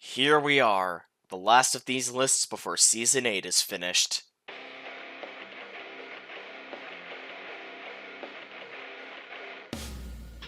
Here we are, the last of these lists before Season 8 is finished.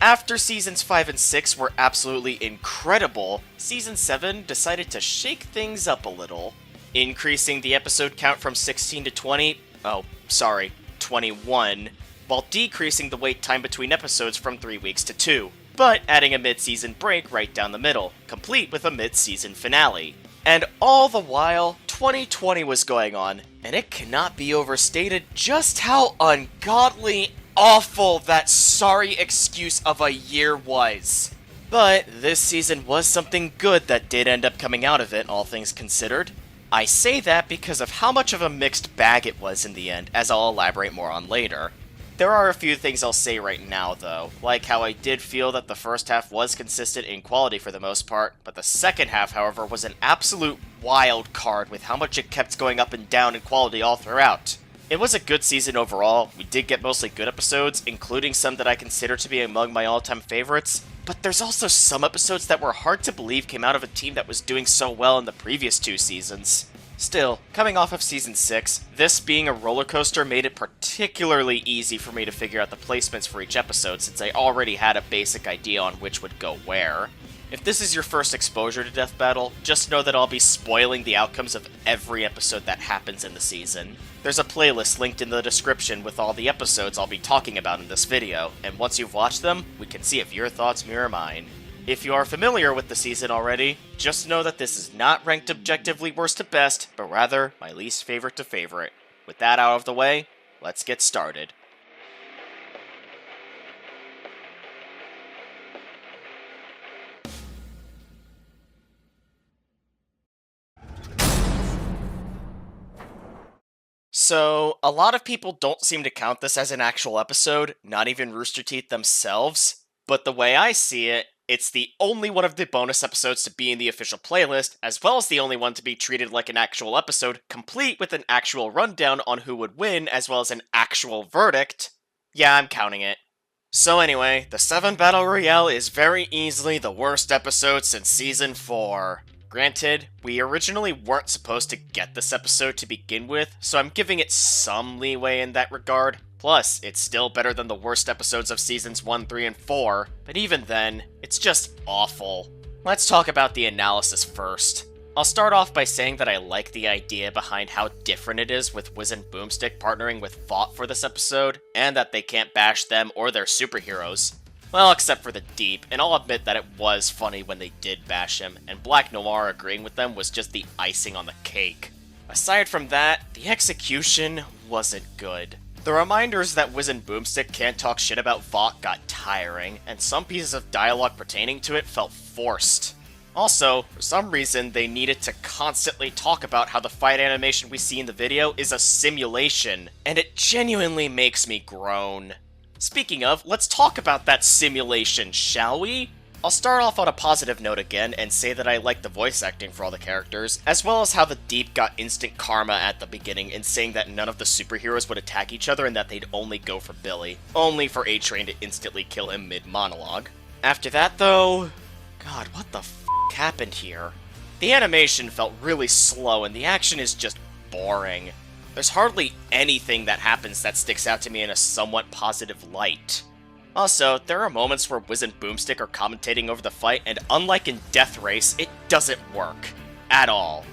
After Seasons 5 and 6 were absolutely incredible, Season 7 decided to shake things up a little, increasing the episode count from 16 to 21, while decreasing the wait time between episodes from 3 weeks to 2, but adding a mid-season break right down the middle, complete with a mid-season finale. And all the while, 2020 was going on, and it cannot be overstated just how ungodly awful that sorry excuse of a year was. But this season was something good that did end up coming out of it, all things considered. I say that because of how much of a mixed bag it was in the end, as I'll elaborate more on later. There are a few things I'll say right now, though, like how I did feel that the first half was consistent in quality for the most part, but the second half, however, was an absolute wild card with how much it kept going up and down in quality all throughout. It was a good season overall. We did get mostly good episodes, including some that I consider to be among my all-time favorites, but there's also some episodes that were hard to believe came out of a team that was doing so well in the previous two seasons. Still, coming off of Season 6, this being a roller coaster made it particularly easy for me to figure out the placements for each episode since I already had a basic idea on which would go where. If this is your first exposure to Death Battle, just know that I'll be spoiling the outcomes of every episode that happens in the season. There's a playlist linked in the description with all the episodes I'll be talking about in this video, and once you've watched them, we can see if your thoughts mirror mine. If you are familiar with the season already, just know that this is not ranked objectively worst to best, but rather my least favorite to favorite. With that out of the way, let's get started. So, a lot of people don't seem to count this as an actual episode, not even Rooster Teeth themselves, but the way I see it, it's the only one of the bonus episodes to be in the official playlist, as well as the only one to be treated like an actual episode, complete with an actual rundown on who would win, as well as an actual verdict. Yeah, I'm counting it. So anyway, the 7 Battle Royale is very easily the worst episode since Season 4. Granted, we originally weren't supposed to get this episode to begin with, so I'm giving it some leeway in that regard. Plus, it's still better than the worst episodes of Seasons 1, 3, and 4, but even then, it's just awful. Let's talk about the analysis first. I'll start off by saying that I like the idea behind how different it is with Wiz and Boomstick partnering with Vought for this episode, and that they can't bash them or their superheroes. Well, except for the Deep, and I'll admit that it was funny when they did bash him, and Black Noir agreeing with them was just the icing on the cake. Aside from that, the execution wasn't good. The reminders that Wiz and Boomstick can't talk shit about Vought got tiring, and some pieces of dialogue pertaining to it felt forced. Also, for some reason, they needed to constantly talk about how the fight animation we see in the video is a simulation, and it genuinely makes me groan. Speaking of, let's talk about that simulation, shall we? I'll start off on a positive note again and say that I like the voice acting for all the characters, as well as how the Deep got instant karma at the beginning in saying that none of the superheroes would attack each other and that they'd only go for Billy, only for A-Train to instantly kill him mid-monologue. After that though, God, what the f*** happened here? The animation felt really slow and the action is just boring. There's hardly anything that happens that sticks out to me in a somewhat positive light. Also, there are moments where Wiz and Boomstick are commentating over the fight, and unlike in Death Race, it doesn't work. At all.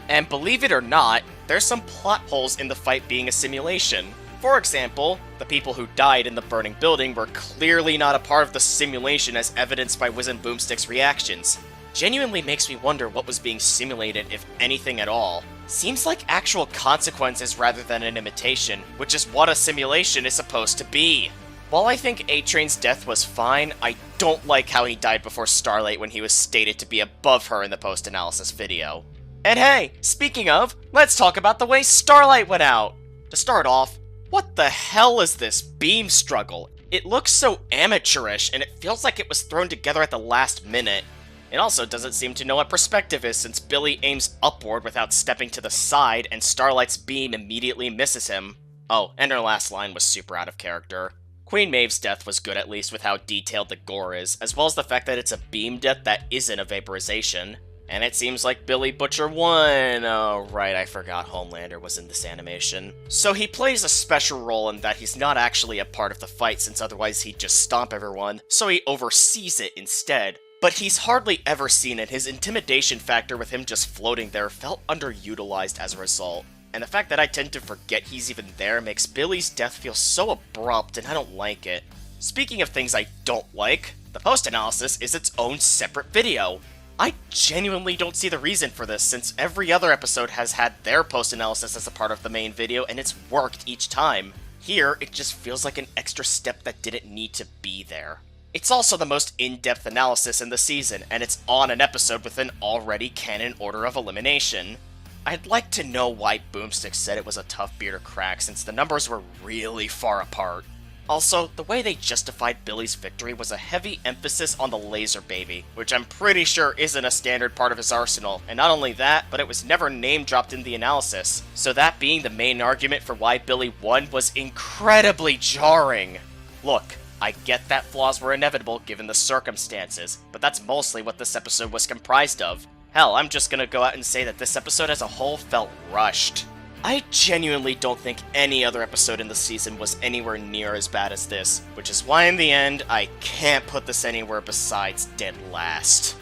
And believe it or not, there's some plot holes in the fight being a simulation. For example, the people who died in the burning building were clearly not a part of the simulation as evidenced by Wiz and Boomstick's reactions. Genuinely makes me wonder what was being simulated, if anything at all. Seems like actual consequences rather than an imitation, which is what a simulation is supposed to be. While I think A-Train's death was fine, I don't like how he died before Starlight when he was stated to be above her in the post-analysis video. And hey, speaking of, let's talk about the way Starlight went out! To start off, what the hell is this beam struggle? It looks so amateurish, and it feels like it was thrown together at the last minute. It also doesn't seem to know what perspective is since Billy aims upward without stepping to the side, and Starlight's beam immediately misses him. Oh, and her last line was super out of character. Queen Maeve's death was good at least with how detailed the gore is, as well as the fact that it's a beam death that isn't a vaporization. And it seems like Billy Butcher won. Oh, right, I forgot Homelander was in this animation. So he plays a special role in that he's not actually a part of the fight, since otherwise he'd just stomp everyone, so he oversees it instead. But he's hardly ever seen it. His intimidation factor with him just floating there felt underutilized as a result. And the fact that I tend to forget he's even there makes Billy's death feel so abrupt, and I don't like it. Speaking of things I don't like, the post-analysis is its own separate video. I genuinely don't see the reason for this, since every other episode has had their post-analysis as a part of the main video, and it's worked each time. Here, it just feels like an extra step that didn't need to be there. It's also the most in-depth analysis in the season, and it's on an episode with an already canon order of elimination. I'd like to know why Boomstick said it was a tough beer to crack, since the numbers were really far apart. Also, the way they justified Billy's victory was a heavy emphasis on the laser baby, which I'm pretty sure isn't a standard part of his arsenal, and not only that, but it was never name-dropped in the analysis, so that being the main argument for why Billy won was incredibly jarring. Look, I get that flaws were inevitable given the circumstances, but that's mostly what this episode was comprised of. Hell, I'm just gonna go out and say that this episode as a whole felt rushed. I genuinely don't think any other episode in the season was anywhere near as bad as this, which is why in the end, I can't put this anywhere besides dead last.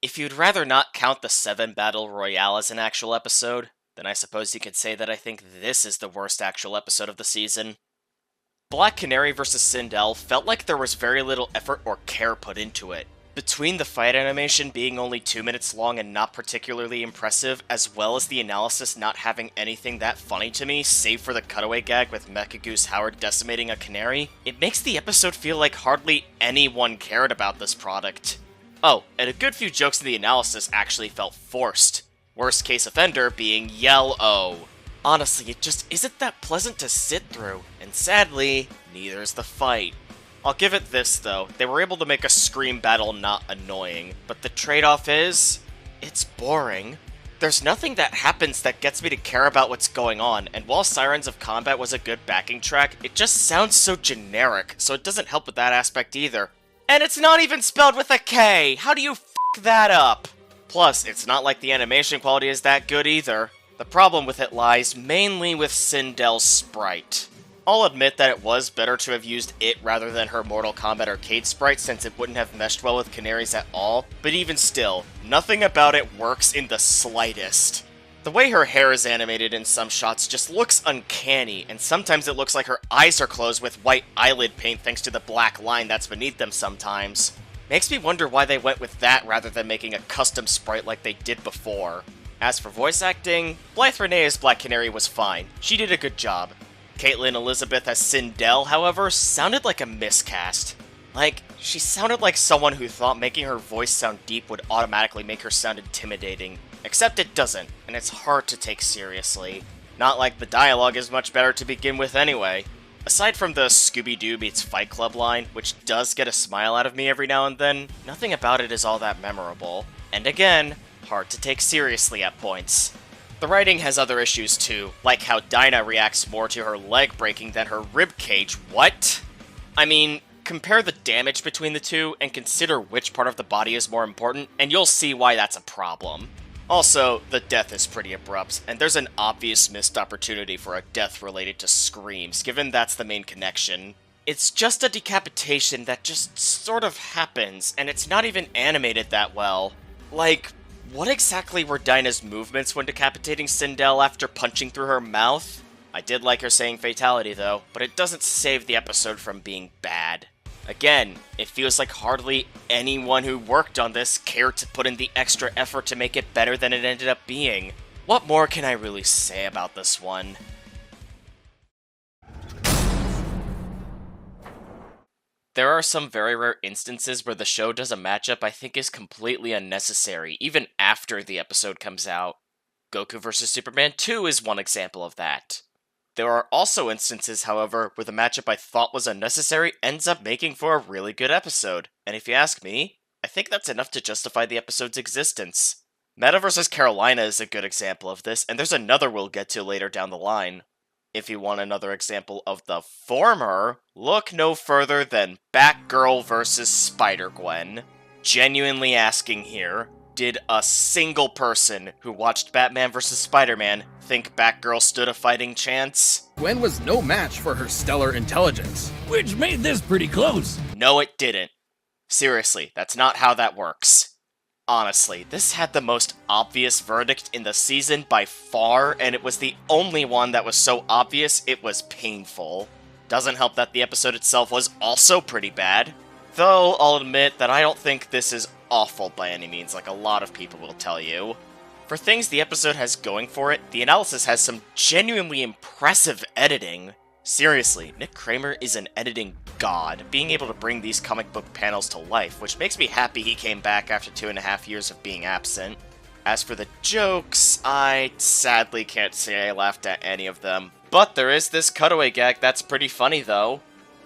If you'd rather not count the 7 Battle Royale as an actual episode, then I suppose you could say that I think this is the worst actual episode of the season. Black Canary vs. Sindel felt like there was very little effort or care put into it. Between the fight animation being only 2 minutes long and not particularly impressive, as well as the analysis not having anything that funny to me, save for the cutaway gag with Mecha Goose Howard decimating a canary, it makes the episode feel like hardly anyone cared about this product. Oh, and a good few jokes in the analysis actually felt forced. Worst case offender being Yell-O. Honestly, it just isn't that pleasant to sit through, and sadly, neither is the fight. I'll give it this, though. They were able to make a Scream battle not annoying, but the trade-off is, it's boring. There's nothing that happens that gets me to care about what's going on, and while Sirens of Combat was a good backing track, it just sounds so generic, so it doesn't help with that aspect either. And it's not even spelled with a K! How do you f*** that up? Plus, it's not like the animation quality is that good either. The problem with it lies mainly with Sindel's sprite. I'll admit that it was better to have used it rather than her Mortal Kombat arcade sprite, since it wouldn't have meshed well with Canary's at all, but even still, nothing about it works in the slightest. The way her hair is animated in some shots just looks uncanny, and sometimes it looks like her eyes are closed with white eyelid paint thanks to the black line that's beneath them sometimes. Makes me wonder why they went with that rather than making a custom sprite like they did before. As for voice acting, Blythe Renee as Black Canary was fine. She did a good job. Caitlin Elizabeth as Sindel, however, sounded like a miscast. Like, she sounded like someone who thought making her voice sound deep would automatically make her sound intimidating. Except it doesn't, and it's hard to take seriously. Not like the dialogue is much better to begin with anyway. Aside from the Scooby-Doo meets Fight Club line, which does get a smile out of me every now and then, nothing about it is all that memorable. And again, hard to take seriously at points. The writing has other issues too, like how Dinah reacts more to her leg breaking than her rib cage. What? I mean, compare the damage between the two and consider which part of the body is more important, and you'll see why that's a problem. Also, the death is pretty abrupt, and there's an obvious missed opportunity for a death related to screams, given that's the main connection. It's just a decapitation that just sort of happens, and it's not even animated that well. Like, what exactly were Dinah's movements when decapitating Sindel after punching through her mouth? I did like her saying fatality though, but it doesn't save the episode from being bad. Again, it feels like hardly anyone who worked on this cared to put in the extra effort to make it better than it ended up being. What more can I really say about this one? There are some very rare instances where the show does a matchup I think is completely unnecessary, even after the episode comes out. Goku vs. Superman 2 is one example of that. There are also instances, however, where the matchup I thought was unnecessary ends up making for a really good episode, and if you ask me, I think that's enough to justify the episode's existence. Meta vs. Carolina is a good example of this, and there's another we'll get to later down the line. If you want another example of the former, look no further than Batgirl vs. Spider-Gwen. Genuinely asking here, did a single person who watched Batman vs. Spider-Man think Batgirl stood a fighting chance? Gwen was no match for her stellar intelligence, which made this pretty close. No, it didn't. Seriously, that's not how that works. Honestly, this had the most obvious verdict in the season by far, and it was the only one that was so obvious it was painful. Doesn't help that the episode itself was also pretty bad. Though, I'll admit that I don't think this is awful by any means, like a lot of people will tell you. For things the episode has going for it, the analysis has some genuinely impressive editing. Seriously, Nick Kramer is an editing god, being able to bring these comic book panels to life, which makes me happy he came back after 2.5 years of being absent. As for the jokes, I sadly can't say I laughed at any of them. But there is this cutaway gag that's pretty funny though.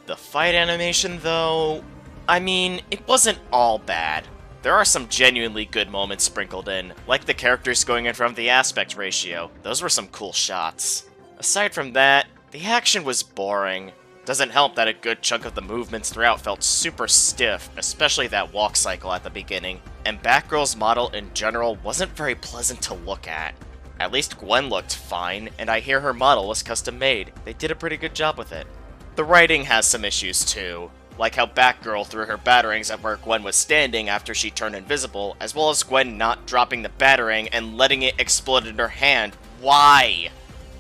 The fight animation though, I mean, it wasn't all bad. There are some genuinely good moments sprinkled in, like the characters going in from the aspect ratio. Those were some cool shots. Aside from that, the action was boring. Doesn't help that a good chunk of the movements throughout felt super stiff, especially that walk cycle at the beginning, and Batgirl's model in general wasn't very pleasant to look at. At least Gwen looked fine, and I hear her model was custom made. They did a pretty good job with it. The writing has some issues too, like how Batgirl threw her batarangs at where Gwen was standing after she turned invisible, as well as Gwen not dropping the batarang and letting it explode in her hand. Why?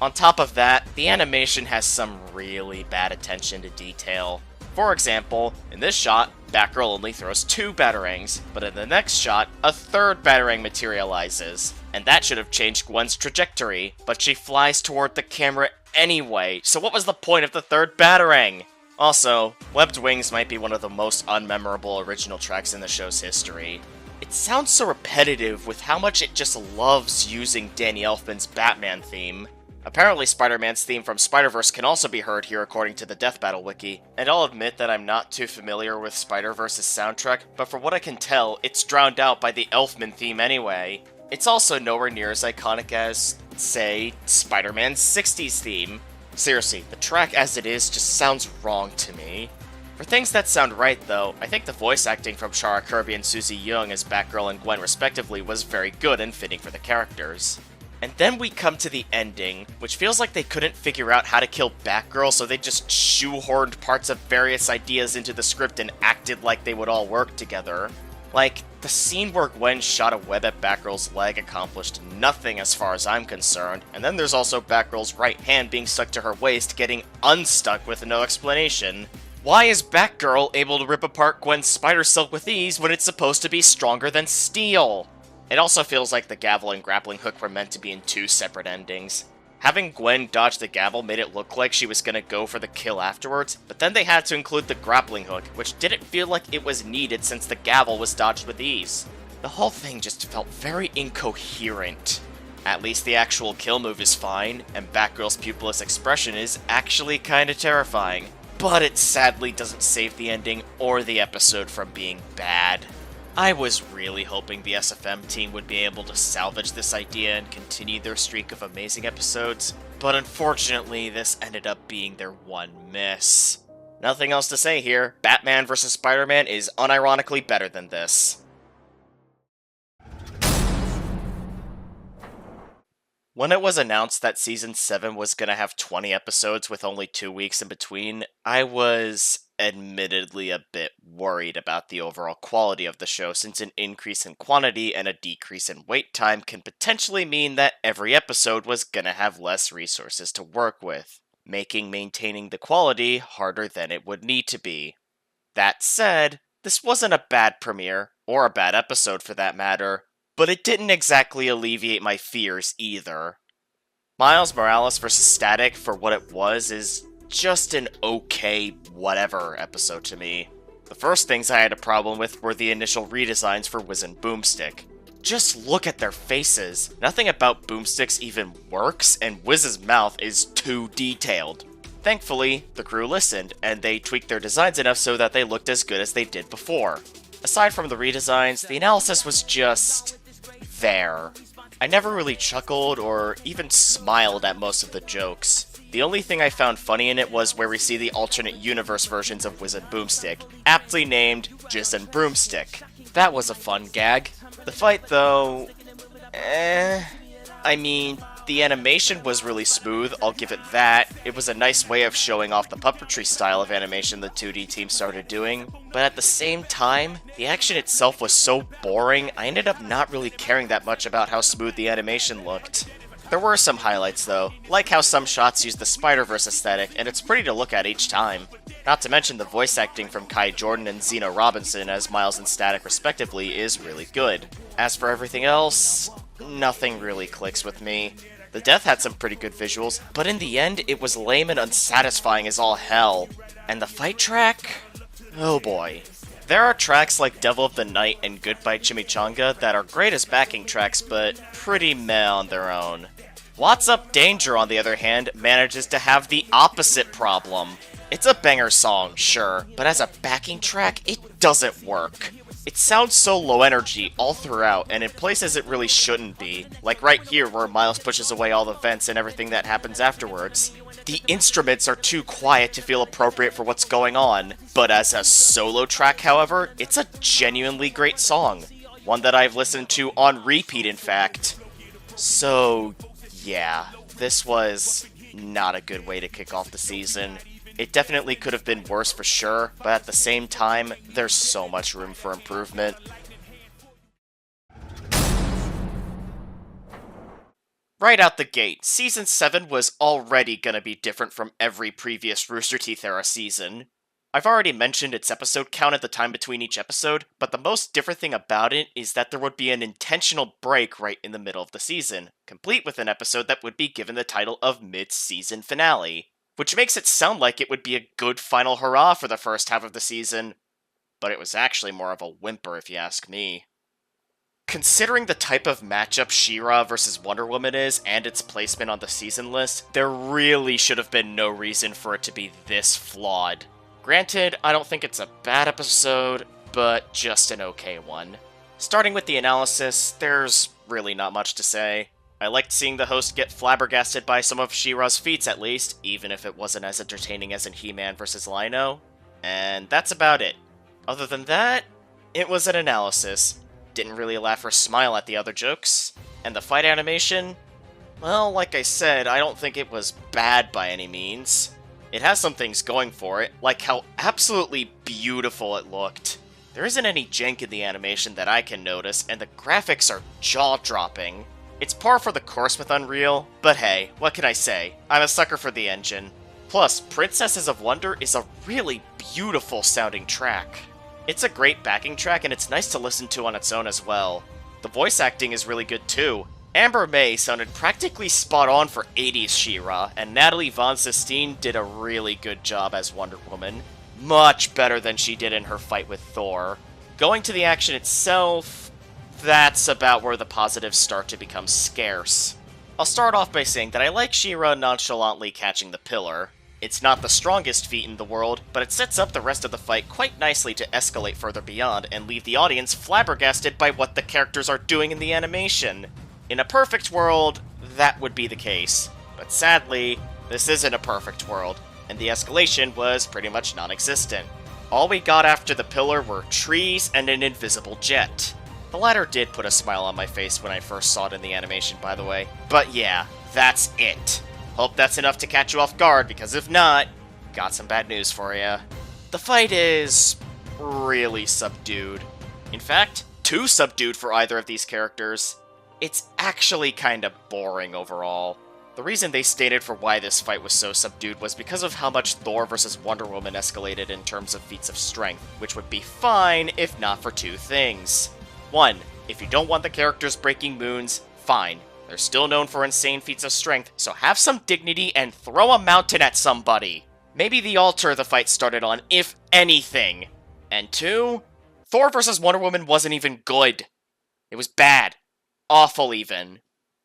On top of that, the animation has some really bad attention to detail. For example, in this shot, Batgirl only throws 2 batarangs, but in the next shot, a 3rd batarang materializes. And that should have changed Gwen's trajectory, but she flies toward the camera anyway, so what was the point of the 3rd batarang? Also, Webbed Wings might be one of the most unmemorable original tracks in the show's history. It sounds so repetitive with how much it just loves using Danny Elfman's Batman theme. Apparently Spider-Man's theme from Spider-Verse can also be heard here according to the Death Battle wiki, and I'll admit that I'm not too familiar with Spider-Verse's soundtrack, but from what I can tell, it's drowned out by the Elfman theme anyway. It's also nowhere near as iconic as, say, Spider-Man's 60s theme. Seriously, the track as it is just sounds wrong to me. For things that sound right though, I think the voice acting from Shara Kirby and Susie Young as Batgirl and Gwen respectively was very good and fitting for the characters. And then we come to the ending, which feels like they couldn't figure out how to kill Batgirl, so they just shoehorned parts of various ideas into the script and acted like they would all work together. Like, the scene where Gwen shot a web at Batgirl's leg accomplished nothing as far as I'm concerned, and then there's also Batgirl's right hand being stuck to her waist getting unstuck with no explanation. Why is Batgirl able to rip apart Gwen's spider silk with ease when it's supposed to be stronger than steel? It also feels like the gavel and grappling hook were meant to be in 2 separate endings. Having Gwen dodge the gavel made it look like she was gonna go for the kill afterwards, but then they had to include the grappling hook, which didn't feel like it was needed since the gavel was dodged with ease. The whole thing just felt very incoherent. At least the actual kill move is fine, and Batgirl's pupilless expression is actually kinda terrifying. But it sadly doesn't save the ending or the episode from being bad. I was really hoping the SFM team would be able to salvage this idea and continue their streak of amazing episodes, but unfortunately this ended up being their one miss. Nothing else to say here, Batman vs. Spider-Man is unironically better than this. When it was announced that Season 7 was gonna have 20 episodes with only 2 weeks in between, I was admittedly a bit worried about the overall quality of the show, since an increase in quantity and a decrease in wait time can potentially mean that every episode was gonna have less resources to work with, making maintaining the quality harder than it would need to be. That said, this wasn't a bad premiere, or a bad episode for that matter, but it didn't exactly alleviate my fears either. Miles Morales vs. Static, for what it was, is just an okay whatever episode to me. The first things I had a problem with were the initial redesigns for Wiz and Boomstick. Just look at their faces. Nothing about Boomstick's even works, and Wiz's mouth is too detailed. Thankfully, the crew listened, and they tweaked their designs enough so that they looked as good as they did before. Aside from the redesigns, the analysis was just there. I never really chuckled or even smiled at most of the jokes. The only thing I found funny in it was where we see the alternate universe versions of Wiz and Boomstick, aptly named Jizz and Broomstick. That was a fun gag. The fight, though... I mean, the animation was really smooth, I'll give it that. It was a nice way of showing off the puppetry style of animation the 2D team started doing. But at the same time, the action itself was so boring, I ended up not really caring that much about how smooth the animation looked. There were some highlights though, like how some shots use the Spider-Verse aesthetic, and it's pretty to look at each time. Not to mention the voice acting from Kai Jordan and Zena Robinson as Miles and Static respectively is really good. As for everything else, nothing really clicks with me. The death had some pretty good visuals, but in the end it was lame and unsatisfying as all hell. And the fight track? Oh boy. There are tracks like Devil of the Night and Goodbye Chimichanga that are great as backing tracks, but pretty meh on their own. What's Up Danger, on the other hand, manages to have the opposite problem. It's a banger song, sure, but as a backing track, it doesn't work. It sounds so low energy all throughout, and in places it really shouldn't be. Like right here where Miles pushes away all the vents and everything that happens afterwards. The instruments are too quiet to feel appropriate for what's going on. But as a solo track, however, it's a genuinely great song. One that I've listened to on repeat, in fact. So, yeah, this was not a good way to kick off the season. It definitely could have been worse for sure, but at the same time, there's so much room for improvement. Right out the gate, Season 7 was already gonna be different from every previous Rooster Teeth era season. I've already mentioned its episode count at the time between each episode, but the most different thing about it is that there would be an intentional break right in the middle of the season, complete with an episode that would be given the title of Mid-Season Finale. Which makes it sound like it would be a good final hurrah for the first half of the season, but it was actually more of a whimper if you ask me. Considering the type of matchup She-Ra vs. Wonder Woman is, and its placement on the season list, there really should have been no reason for it to be this flawed. Granted, I don't think it's a bad episode, but just an okay one. Starting with the analysis, there's really not much to say. I liked seeing the host get flabbergasted by some of She-Ra's feats at least, even if it wasn't as entertaining as in He-Man vs. Lion-O. And that's about it. Other than that, it was an analysis. Didn't really laugh or smile at the other jokes. And the fight animation? Well, like I said, I don't think it was bad by any means. It has some things going for it, like how absolutely beautiful it looked. There isn't any jank in the animation that I can notice, and the graphics are jaw-dropping. It's par for the course with Unreal, but hey, what can I say? I'm a sucker for the engine. Plus, Princesses of Wonder is a really beautiful sounding track. It's a great backing track and it's nice to listen to on its own as well. The voice acting is really good too. Amber May sounded practically spot on for 80s She-Ra, and Natalie Von Sistine did a really good job as Wonder Woman. Much better than she did in her fight with Thor. Going to the action itself, that's about where the positives start to become scarce. I'll start off by saying that I like She-Ra nonchalantly catching the pillar. It's not the strongest feat in the world, but it sets up the rest of the fight quite nicely to escalate further beyond and leave the audience flabbergasted by what the characters are doing in the animation. In a perfect world, that would be the case. But sadly, this isn't a perfect world, and the escalation was pretty much non-existent. All we got after the pillar were trees and an invisible jet. The latter did put a smile on my face when I first saw it in the animation, by the way. But yeah, that's it. Hope that's enough to catch you off guard, because if not, got some bad news for you. The fight is really subdued. In fact, too subdued for either of these characters. It's actually kinda boring overall. The reason they stated for why this fight was so subdued was because of how much Thor vs. Wonder Woman escalated in terms of feats of strength, which would be fine if not for two things. One, if you don't want the characters breaking moons, fine. They're still known for insane feats of strength, so have some dignity and throw a mountain at somebody. Maybe the altar the fight started on, if anything. And two, Thor vs. Wonder Woman wasn't even good. It was bad. Awful even.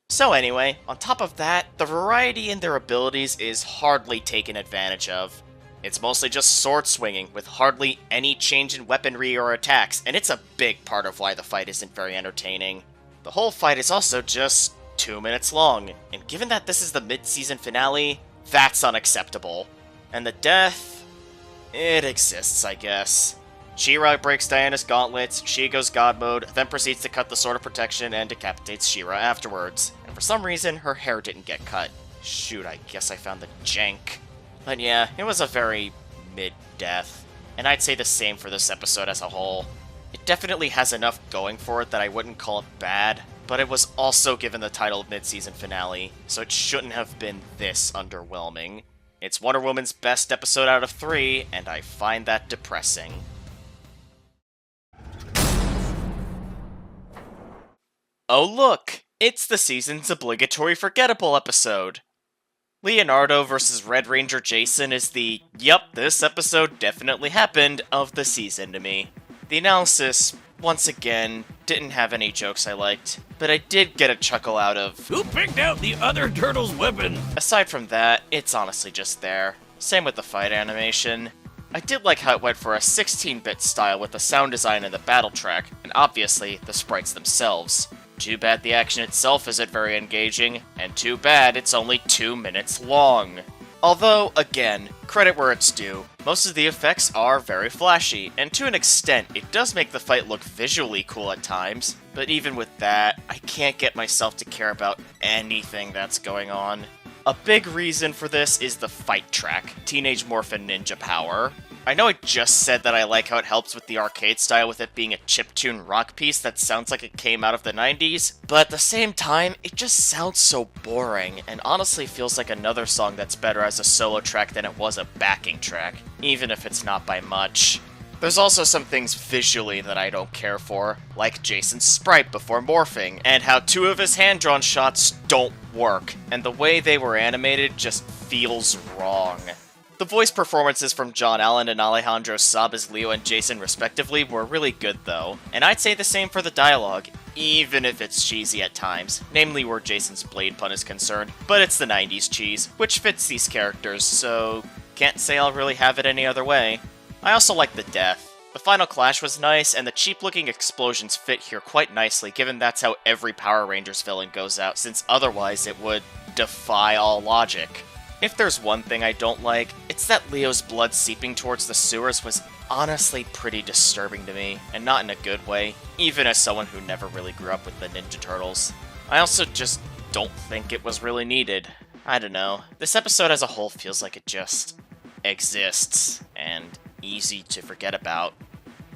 So anyway, on top of that, the variety in their abilities is hardly taken advantage of. It's mostly just sword swinging, with hardly any change in weaponry or attacks, and it's a big part of why the fight isn't very entertaining. The whole fight is also just 2 minutes long, and given that this is the mid-season finale, That's unacceptable. And the death? It exists, I guess. She-Ra breaks Diana's gauntlets, she goes God mode, then proceeds to cut the Sword of Protection and decapitates She-Ra afterwards. And for some reason, her hair didn't get cut. Shoot, I guess I found the jank. But yeah, it was a very mid-death. And I'd say the same for this episode as a whole. It definitely has enough going for it that I wouldn't call it bad, but it was also given the title of mid-season finale, so it shouldn't have been this underwhelming. It's Wonder Woman's best episode out of 3, and I find that depressing. Oh look! It's the season's obligatory forgettable episode! Leonardo vs. Red Ranger Jason is the, yup, this episode definitely happened, of the season to me. The analysis, once again, didn't have any jokes I liked, but I did get a chuckle out of, Who picked out the other turtle's weapon? Aside from that, it's honestly just there. Same with the fight animation. I did like how it went for a 16-bit style with the sound design and the battle track, and obviously, the sprites themselves. Too bad the action itself isn't very engaging, and too bad it's only 2 minutes long. Although, again, credit where it's due, most of the effects are very flashy, and to an extent, it does make the fight look visually cool at times, but even with that, I can't get myself to care about anything that's going on. A big reason for this is the fight track, Teenage Morphin Ninja Power. I know I just said that I like how it helps with the arcade style with it being a chiptune rock piece that sounds like it came out of the 90s, but at the same time, it just sounds so boring, and honestly feels like another song that's better as a solo track than it was a backing track, even if it's not by much. There's also some things visually that I don't care for, like Jason's sprite before morphing, and how 2 of his hand-drawn shots don't work, and the way they were animated just feels wrong. The voice performances from John Allen and Alejandro Saab as Leo and Jason respectively were really good though, and I'd say the same for the dialogue, even if it's cheesy at times, namely where Jason's blade pun is concerned, but it's the 90s cheese, which fits these characters, so can't say I'll really have it any other way. I also like the death. The final clash was nice, and the cheap-looking explosions fit here quite nicely, given that's how every Power Rangers villain goes out, since otherwise it would defy all logic. If there's one thing I don't like, it's that Leo's blood seeping towards the sewers was honestly pretty disturbing to me, and not in a good way, even as someone who never really grew up with the Ninja Turtles. I also just don't think it was really needed. I don't know. This episode as a whole feels like it just exists, and easy to forget about.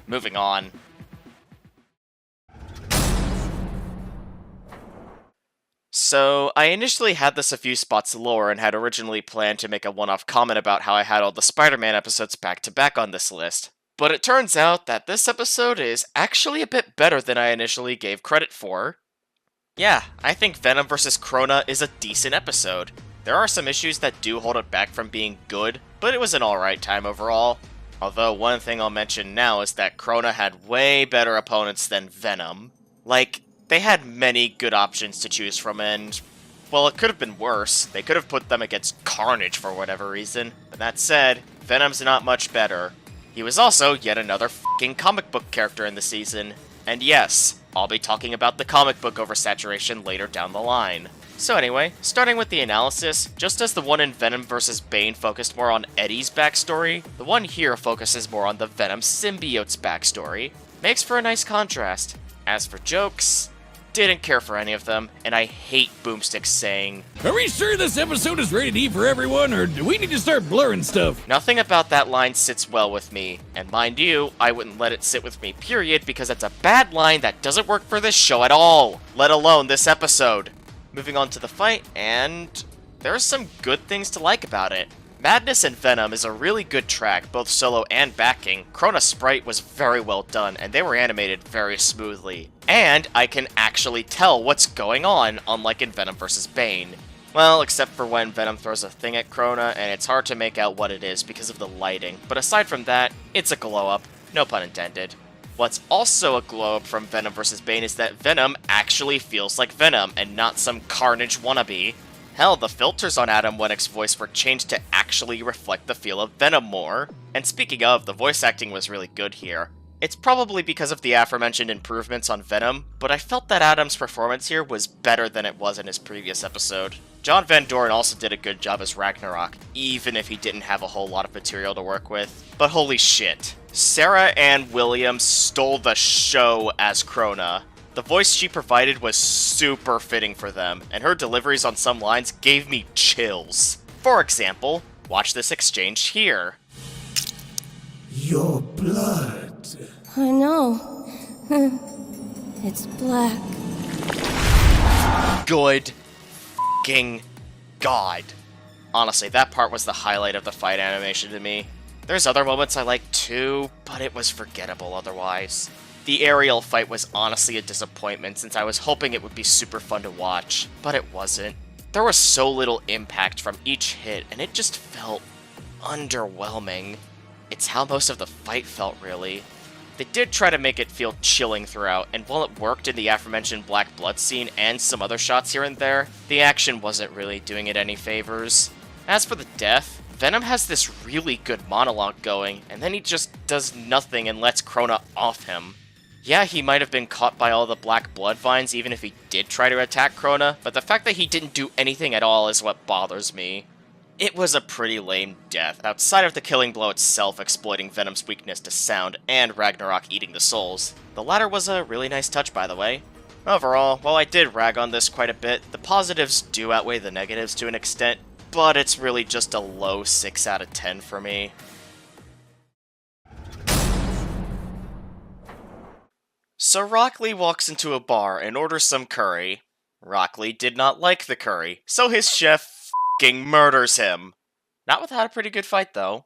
Moving on. So, I initially had this a few spots lower and had originally planned to make a one-off comment about how I had all the Spider-Man episodes back-to-back on this list. But it turns out that this episode is actually a bit better than I initially gave credit for. Yeah, I think Venom vs. Krona is a decent episode. There are some issues that do hold it back from being good, but it was an alright time overall. Although one thing I'll mention now is that Krona had way better opponents than Venom. Like, they had many good options to choose from, and, well, it could have been worse. They could have put them against Carnage for whatever reason. But that said, Venom's not much better. He was also yet another fucking comic book character in the season. And yes, I'll be talking about the comic book oversaturation later down the line. So anyway, starting with the analysis, just as the one in Venom vs. Bane focused more on Eddie's backstory, the one here focuses more on the Venom symbiote's backstory. Makes for a nice contrast. As for jokes, didn't care for any of them, and I hate Boomstick saying, Are we sure this episode is rated E for everyone, or do we need to start blurring stuff? Nothing about that line sits well with me, and mind you, I wouldn't let it sit with me period, because it's a bad line that doesn't work for this show at all, let alone this episode. Moving on to the fight, and there's some good things to like about it. Madness and Venom is a really good track, both solo and backing. Krona's sprite was very well done, and they were animated very smoothly. And I can actually tell what's going on, unlike in Venom vs. Bane. Well, except for when Venom throws a thing at Krona, and it's hard to make out what it is because of the lighting. But aside from that, it's a glow-up. No pun intended. What's also a glow-up from Venom vs. Bane is that Venom actually feels like Venom, and not some Carnage wannabe. Hell, the filters on Adam Winnick's voice were changed to actually reflect the feel of Venom more. And speaking of, the voice acting was really good here. It's probably because of the aforementioned improvements on Venom, but I felt that Adam's performance here was better than it was in his previous episode. John Van Doren also did a good job as Ragnarok, even if he didn't have a whole lot of material to work with. But holy shit, Sarah Ann Williams stole the show as Krona. The voice she provided was super fitting for them, and her deliveries on some lines gave me chills. For example, watch this exchange here. Your blood. I know. It's black. Good f***ing God. Honestly, that part was the highlight of the fight animation to me. There's other moments I liked too, but it was forgettable otherwise. The aerial fight was honestly a disappointment since I was hoping it would be super fun to watch, but it wasn't. There was so little impact from each hit, and it just felt underwhelming. It's how most of the fight felt, really. They did try to make it feel chilling throughout, and while it worked in the aforementioned black blood scene and some other shots here and there, the action wasn't really doing it any favors. As for the death, Venom has this really good monologue going, and then he just does nothing and lets Krona off him. Yeah, he might have been caught by all the black blood vines even if he did try to attack Krona, but the fact that he didn't do anything at all is what bothers me. It was a pretty lame death, outside of the killing blow itself exploiting Venom's weakness to sound and Ragnarok eating the souls. The latter was a really nice touch, by the way. Overall, while I did rag on this quite a bit, the positives do outweigh the negatives to an extent, but it's really just a low 6 out of 10 for me. So Rockley walks into a bar and orders some curry. Rockley did not like the curry, so his chef f***ing murders him. Not without a pretty good fight, though.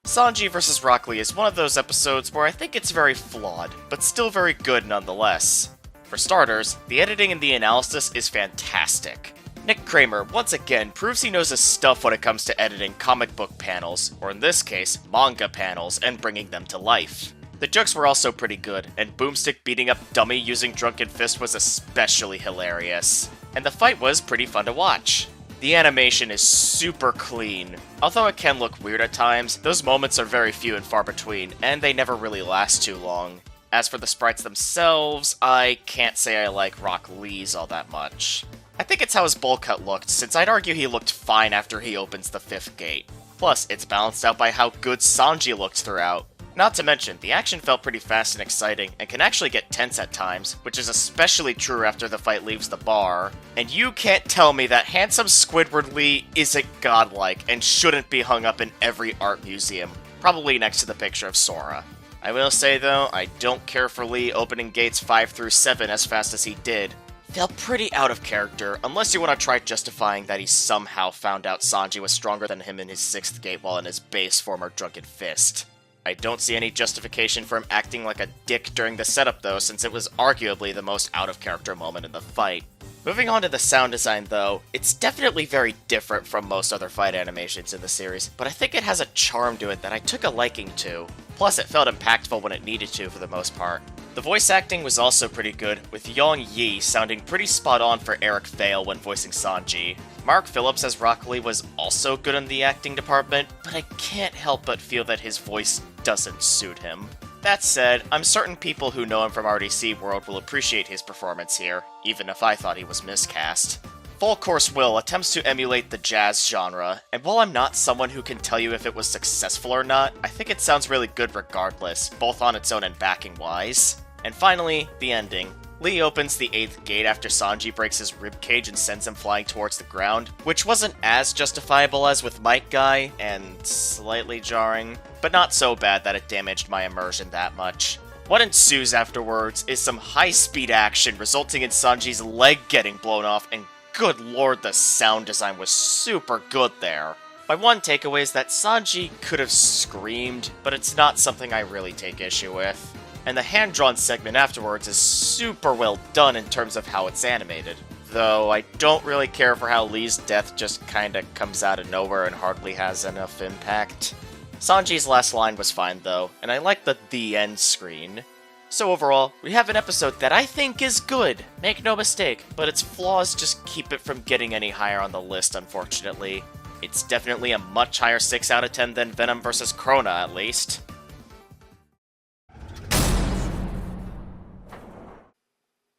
Sanji vs. Rockley is one of those episodes where I think it's very flawed, but still very good nonetheless. For starters, the editing and the analysis is fantastic. Nick Kramer once again proves he knows his stuff when it comes to editing comic book panels, or in this case, manga panels, and bringing them to life. The jokes were also pretty good, and Boomstick beating up Dummy using Drunken Fist was especially hilarious. And the fight was pretty fun to watch. The animation is super clean. Although it can look weird at times, those moments are very few and far between, and they never really last too long. As for the sprites themselves, I can't say I like Rock Lee's all that much. I think it's how his bowl cut looked, since I'd argue he looked fine after he opens the 5th gate. Plus, it's balanced out by how good Sanji looked throughout. Not to mention, the action felt pretty fast and exciting, and can actually get tense at times, which is especially true after the fight leaves the bar. And you can't tell me that handsome Squidward Lee isn't godlike, and shouldn't be hung up in every art museum, probably next to the picture of Sora. I will say though, I don't care for Lee opening gates 5 through 7 as fast as he did. Felt pretty out of character, unless you want to try justifying that he somehow found out Sanji was stronger than him in his 6th gate while in his base form or Drunken Fist. I don't see any justification for him acting like a dick during the setup though, since it was arguably the most out-of-character moment in the fight. Moving on to the sound design though, it's definitely very different from most other fight animations in the series, but I think it has a charm to it that I took a liking to. Plus it felt impactful when it needed to for the most part. The voice acting was also pretty good, with Yong Yi sounding pretty spot on for Eric Vale when voicing Sanji. Mark Phillips as Rock Lee was also good in the acting department, but I can't help but feel that his voice doesn't suit him. That said, I'm certain people who know him from RDC World will appreciate his performance here, even if I thought he was miscast. Full Course Will attempts to emulate the jazz genre, and while I'm not someone who can tell you if it was successful or not, I think it sounds really good regardless, both on its own and backing-wise. And finally, the ending. Lee opens the 8th gate after Sanji breaks his ribcage and sends him flying towards the ground, which wasn't as justifiable as with Mike Guy, and slightly jarring, but not so bad that it damaged my immersion that much. What ensues afterwards is some high-speed action resulting in Sanji's leg getting blown off, and good lord, the sound design was super good there. My one takeaway is that Sanji could have screamed, but it's not something I really take issue with. And the hand-drawn segment afterwards is super well done in terms of how it's animated. Though I don't really care for how Lee's death just kinda comes out of nowhere and hardly has enough impact. Sanji's last line was fine though, and I like the end screen. So overall, we have an episode that I think is good, make no mistake, but its flaws just keep it from getting any higher on the list, unfortunately. It's definitely a much higher 6 out of 10 than Venom vs. Krona, at least.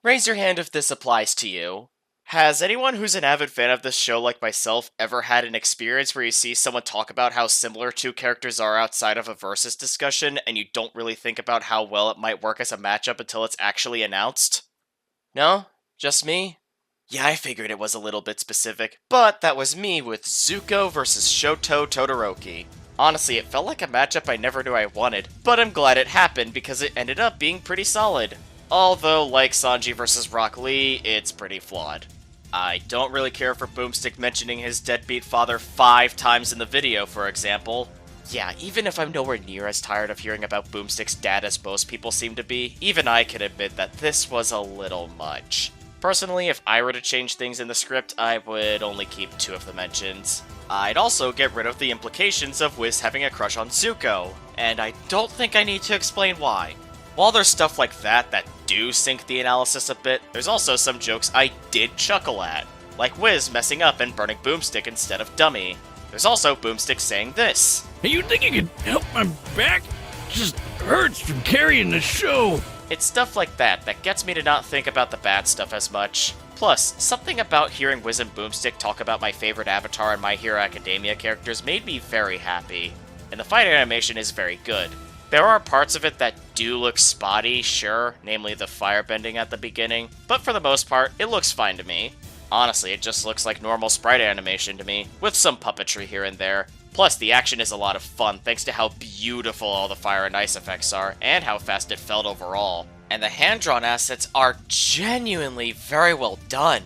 Raise your hand if this applies to you. Has anyone who's an avid fan of this show like myself ever had an experience where you see someone talk about how similar two characters are outside of a versus discussion and you don't really think about how well it might work as a matchup until it's actually announced? No? Just me? Yeah, I figured it was a little bit specific, but that was me with Zuko versus Shoto Todoroki. Honestly, it felt like a matchup I never knew I wanted, but I'm glad it happened because it ended up being pretty solid. Although, like Sanji versus Rock Lee, it's pretty flawed. I don't really care for Boomstick mentioning his deadbeat father 5 times in the video, for example. Yeah, even if I'm nowhere near as tired of hearing about Boomstick's dad as most people seem to be, even I can admit that this was a little much. Personally, if I were to change things in the script, I would only keep 2 of the mentions. I'd also get rid of the implications of Wiz having a crush on Zuko, and I don't think I need to explain why. While there's stuff like that do sink the analysis a bit, there's also some jokes I did chuckle at, like Wiz messing up and burning Boomstick instead of Dummy. There's also Boomstick saying this. Hey, you think you can help my back? Just hurts from carrying the show. It's stuff like that gets me to not think about the bad stuff as much. Plus, something about hearing Wiz and Boomstick talk about my favorite Avatar and My Hero Academia characters made me very happy. And the fight animation is very good. There are parts of it that do look spotty, sure, namely the firebending at the beginning, but for the most part, it looks fine to me. Honestly, it just looks like normal sprite animation to me, with some puppetry here and there. Plus, the action is a lot of fun thanks to how beautiful all the fire and ice effects are, and how fast it felt overall. And the hand-drawn assets are genuinely very well done.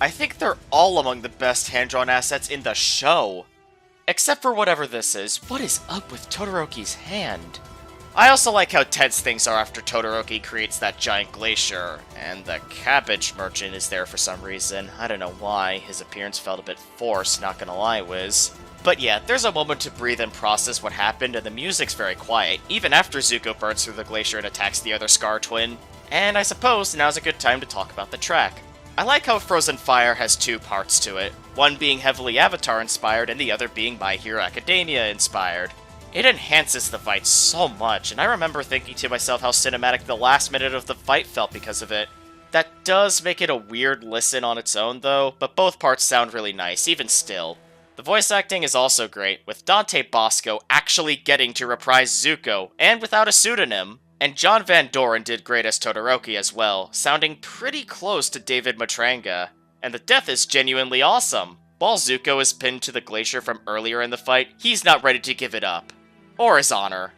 I think they're all among the best hand-drawn assets in the show. Except for whatever this is, what is up with Todoroki's hand? I also like how tense things are after Todoroki creates that giant glacier, and the cabbage merchant is there for some reason. I don't know why, his appearance felt a bit forced, not gonna lie, Wiz. But yeah, there's a moment to breathe and process what happened, and the music's very quiet, even after Zuko burns through the glacier and attacks the other Scar twin. And I suppose now's a good time to talk about the track. I like how Frozen Fire has 2 parts to it, one being heavily Avatar-inspired and the other being My Hero Academia-inspired. It enhances the fight so much, and I remember thinking to myself how cinematic the last minute of the fight felt because of it. That does make it a weird listen on its own though, but both parts sound really nice, even still. The voice acting is also great, with Dante Bosco actually getting to reprise Zuko, and without a pseudonym. And John Van Doren did great as Todoroki as well, sounding pretty close to David Matranga. And the death is genuinely awesome. While Zuko is pinned to the glacier from earlier in the fight, he's not ready to give it up. Or his honor.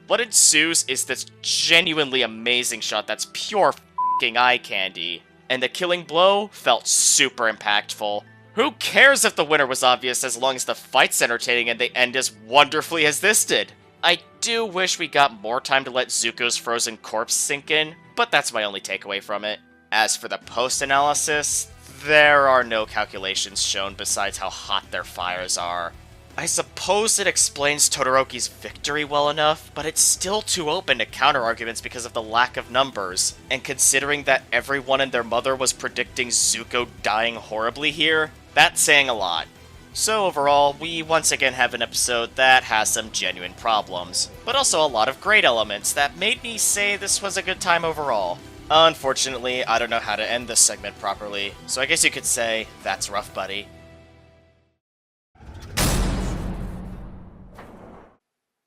What ensues is this genuinely amazing shot that's pure f***ing eye candy. And the killing blow felt super impactful. Who cares if the winner was obvious as long as the fight's entertaining and they end as wonderfully as this did? I do wish we got more time to let Zuko's frozen corpse sink in, but that's my only takeaway from it. As for the post-analysis, there are no calculations shown besides how hot their fires are. I suppose it explains Todoroki's victory well enough, but it's still too open to counter-arguments because of the lack of numbers. And considering that everyone and their mother was predicting Zuko dying horribly here, that's saying a lot. So overall, we once again have an episode that has some genuine problems, but also a lot of great elements that made me say this was a good time overall. Unfortunately, I don't know how to end this segment properly, so I guess you could say, that's rough, buddy.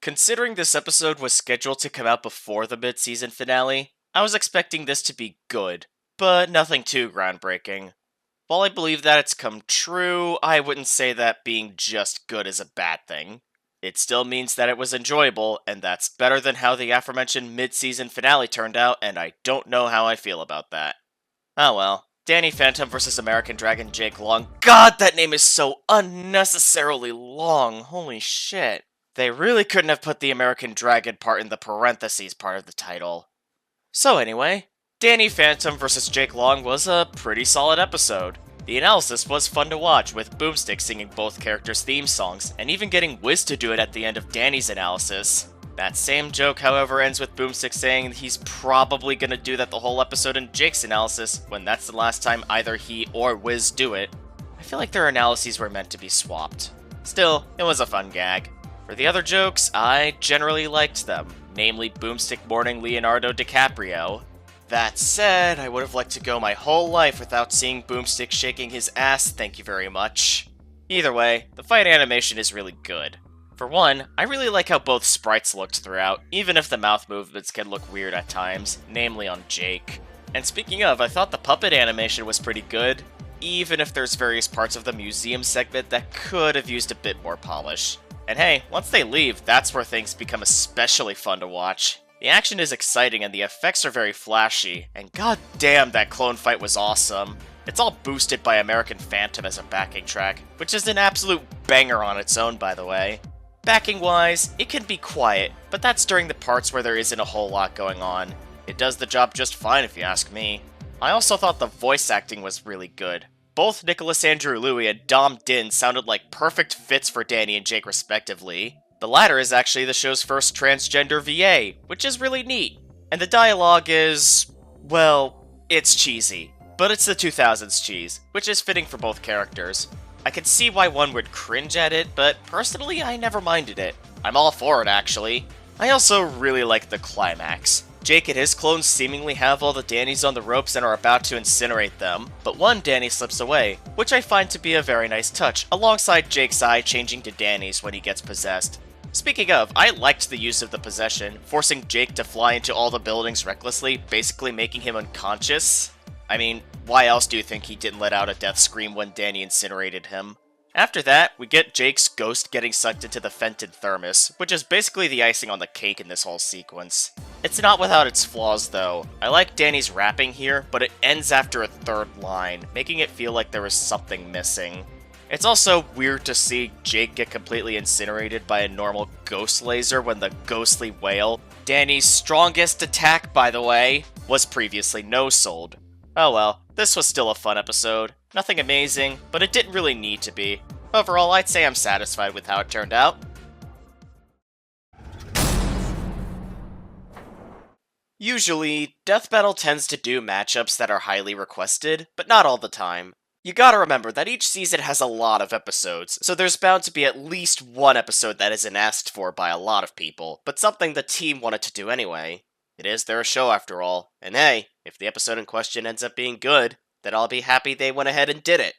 Considering this episode was scheduled to come out before the mid-season finale, I was expecting this to be good, but nothing too groundbreaking. While I believe that it's come true, I wouldn't say that being just good is a bad thing. It still means that it was enjoyable, and that's better than how the aforementioned mid-season finale turned out, and I don't know how I feel about that. Oh well. Danny Phantom vs. American Dragon Jake Long. God, that name is so unnecessarily long, holy shit. They really couldn't have put the American Dragon part in the parentheses part of the title. So anyway, Danny Phantom vs. Jake Long was a pretty solid episode. The analysis was fun to watch, with Boomstick singing both characters' theme songs, and even getting Wiz to do it at the end of Danny's analysis. That same joke, however, ends with Boomstick saying he's probably gonna do that the whole episode in Jake's analysis, when that's the last time either he or Wiz do it. I feel like their analyses were meant to be swapped. Still, it was a fun gag. For the other jokes, I generally liked them, namely Boomstick mourning Leonardo DiCaprio. That said, I would have liked to go my whole life without seeing Boomstick shaking his ass, thank you very much. Either way, the fight animation is really good. For one, I really like how both sprites looked throughout, even if the mouth movements can look weird at times, namely on Jake. And speaking of, I thought the puppet animation was pretty good, even if there's various parts of the museum segment that could have used a bit more polish. And hey, once they leave, that's where things become especially fun to watch. The action is exciting and the effects are very flashy, and god damn that clone fight was awesome. It's all boosted by American Phantom as a backing track, which is an absolute banger on its own, by the way. Backing-wise, it can be quiet, but that's during the parts where there isn't a whole lot going on. It does the job just fine if you ask me. I also thought the voice acting was really good. Both Nicholas Andrew Louis and Dom Din sounded like perfect fits for Danny and Jake respectively. The latter is actually the show's first transgender VA, which is really neat. And the dialogue is, well, it's cheesy. But it's the 2000s cheese, which is fitting for both characters. I can see why one would cringe at it, but personally I never minded it. I'm all for it, actually. I also really like the climax. Jake and his clones seemingly have all the Dannys on the ropes and are about to incinerate them, but one Danny slips away, which I find to be a very nice touch, alongside Jake's eye changing to Danny's when he gets possessed. Speaking of, I liked the use of the possession, forcing Jake to fly into all the buildings recklessly, basically making him unconscious. I mean, why else do you think he didn't let out a death scream when Danny incinerated him? After that, we get Jake's ghost getting sucked into the Fenton thermos, which is basically the icing on the cake in this whole sequence. It's not without its flaws though. I like Danny's rapping here, but it ends after a third line, making it feel like there was something missing. It's also weird to see Jake get completely incinerated by a normal ghost laser when the ghostly whale, Danny's strongest attack by the way, was previously no-sold. Oh well, this was still a fun episode. Nothing amazing, but it didn't really need to be. Overall, I'd say I'm satisfied with how it turned out. Usually, Death Battle tends to do matchups that are highly requested, but not all the time. You gotta remember that each season has a lot of episodes, so there's bound to be at least one episode that isn't asked for by a lot of people, but something the team wanted to do anyway. It is their show after all, and hey, if the episode in question ends up being good, then I'll be happy they went ahead and did it.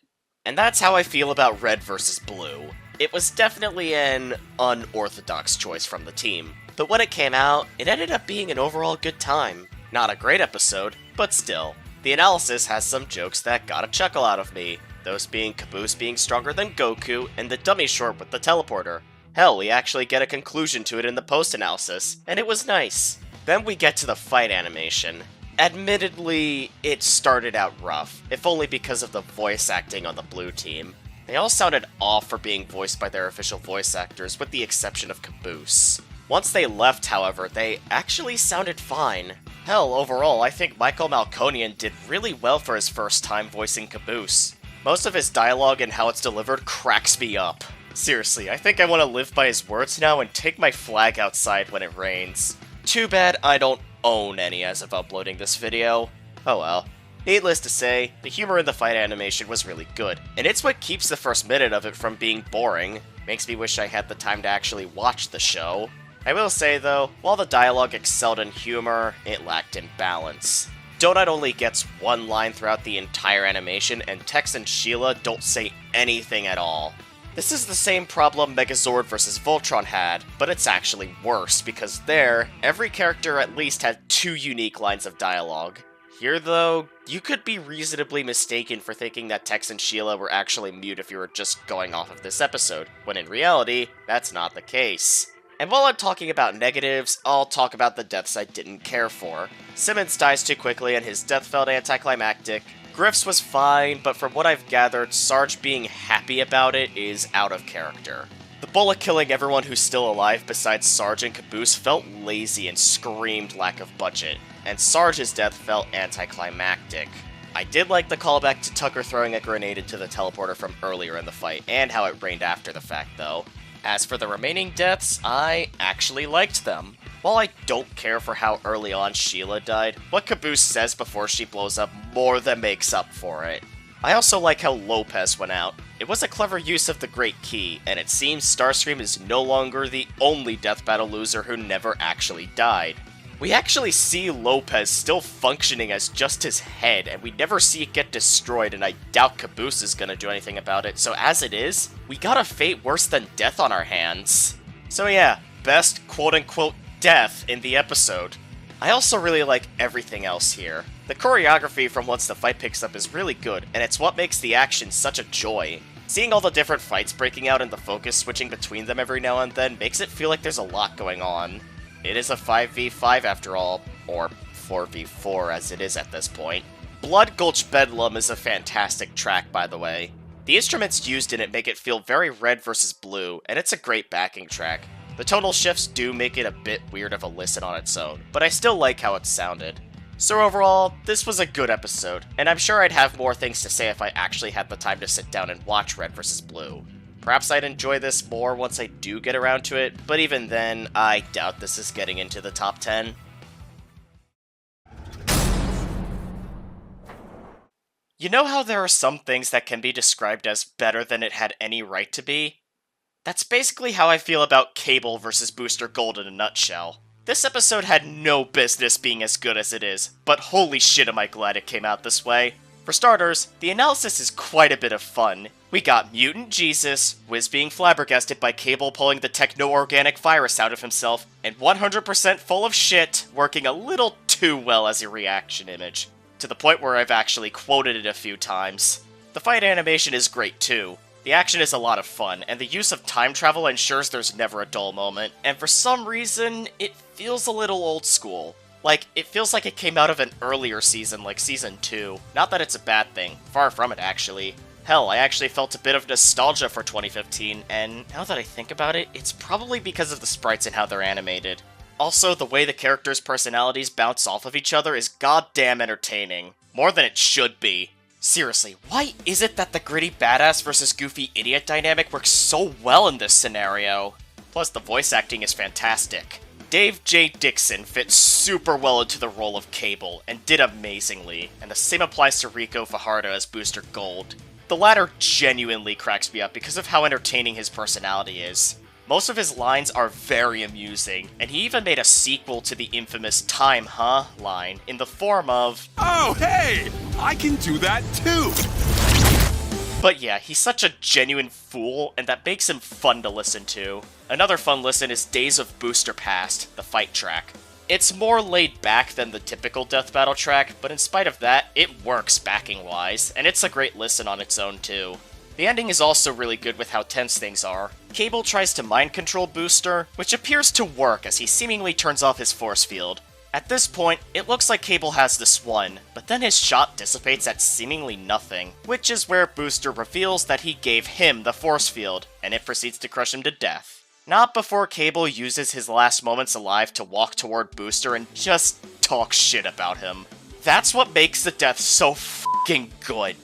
And that's how I feel about Red vs. Blue. It was definitely an unorthodox choice from the team, but when it came out, it ended up being an overall good time. Not a great episode, but still. The analysis has some jokes that got a chuckle out of me, those being Caboose being stronger than Goku and the dummy short with the teleporter. Hell, we actually get a conclusion to it in the post-analysis, and it was nice. Then we get to the fight animation. Admittedly, it started out rough, if only because of the voice acting on the blue team. They all sounded off for being voiced by their official voice actors, with the exception of Caboose. Once they left, however, they actually sounded fine. Hell, overall, I think Michael Malconian did really well for his first time voicing Caboose. Most of his dialogue and how it's delivered cracks me up. Seriously, I think I want to live by his words now and take my flag outside when it rains. Too bad I don't own any as of uploading this video. Oh well. Needless to say, the humor in the fight animation was really good, and it's what keeps the first minute of it from being boring. Makes me wish I had the time to actually watch the show. I will say though, while the dialogue excelled in humor, it lacked in balance. Donut only gets one line throughout the entire animation, and Tex and Sheila don't say anything at all. This is the same problem Megazord vs. Voltron had, but it's actually worse, because there, every character at least had 2 unique lines of dialogue. Here though, you could be reasonably mistaken for thinking that Tex and Sheila were actually mute if you were just going off of this episode, when in reality, that's not the case. And while I'm talking about negatives, I'll talk about the deaths I didn't care for. Simmons dies too quickly and his death felt anticlimactic. Griff's was fine, but from what I've gathered, Sarge being happy about it is out of character. The bullet killing everyone who's still alive besides Sarge and Caboose felt lazy and screamed lack of budget, and Sarge's death felt anticlimactic. I did like the callback to Tucker throwing a grenade into the teleporter from earlier in the fight, and how it rained after the fact though. As for the remaining deaths, I actually liked them. While I don't care for how early on Sheila died, what Caboose says before she blows up more than makes up for it. I also like how Lopez went out. It was a clever use of the Great Key, and it seems Starscream is no longer the only Death Battle loser who never actually died. We actually see Lopez still functioning as just his head, and we never see it get destroyed, and I doubt Caboose is gonna do anything about it, so as it is, we got a fate worse than death on our hands. So yeah, best quote-unquote death in the episode. I also really like everything else here. The choreography from once the fight picks up is really good, and it's what makes the action such a joy. Seeing all the different fights breaking out and the focus switching between them every now and then makes it feel like there's a lot going on. It is a 5v5 after all, or 4v4 as it is at this point. Blood Gulch Bedlam is a fantastic track, by the way. The instruments used in it make it feel very red versus blue, and it's a great backing track. The tonal shifts do make it a bit weird of a listen on its own, but I still like how it sounded. So overall, this was a good episode, and I'm sure I'd have more things to say if I actually had the time to sit down and watch Red vs. Blue. Perhaps I'd enjoy this more once I do get around to it, but even then, I doubt this is getting into the top 10. You know how there are some things that can be described as better than it had any right to be? That's basically how I feel about Cable vs. Booster Gold in a nutshell. This episode had no business being as good as it is, but holy shit am I glad it came out this way. For starters, the analysis is quite a bit of fun. We got Mutant Jesus, Wiz being flabbergasted by Cable pulling the techno-organic virus out of himself, and 100% full of shit working a little too well as a reaction image, to the point where I've actually quoted it a few times. The fight animation is great too. The action is a lot of fun, and the use of time travel ensures there's never a dull moment, and for some reason, it feels a little old school. Like, it feels like it came out of an earlier season, like Season 2. Not that it's a bad thing, far from it actually. Hell, I actually felt a bit of nostalgia for 2015, and now that I think about it, it's probably because of the sprites and how they're animated. Also, the way the characters' personalities bounce off of each other is goddamn entertaining. More than it should be. Seriously, why is it that the gritty badass versus goofy idiot dynamic works so well in this scenario? Plus, the voice acting is fantastic. Dave J. Dixon fits super well into the role of Cable, and did amazingly, and the same applies to Rico Fajardo as Booster Gold. The latter genuinely cracks me up because of how entertaining his personality is. Most of his lines are very amusing, and he even made a sequel to the infamous "Time, huh?" line in the form of, "Oh, hey! I can do that too!" But yeah, he's such a genuine fool, and that makes him fun to listen to. Another fun listen is Days of Booster Past, the fight track. It's more laid back than the typical death battle track, but in spite of that, it works backing-wise, and it's a great listen on its own too. The ending is also really good with how tense things are. Cable tries to mind control Booster, which appears to work as he seemingly turns off his force field. At this point, it looks like Cable has this won, but then his shot dissipates at seemingly nothing, which is where Booster reveals that he gave him the force field, and it proceeds to crush him to death. Not before Cable uses his last moments alive to walk toward Booster and just talk shit about him. That's what makes the death so f***ing good.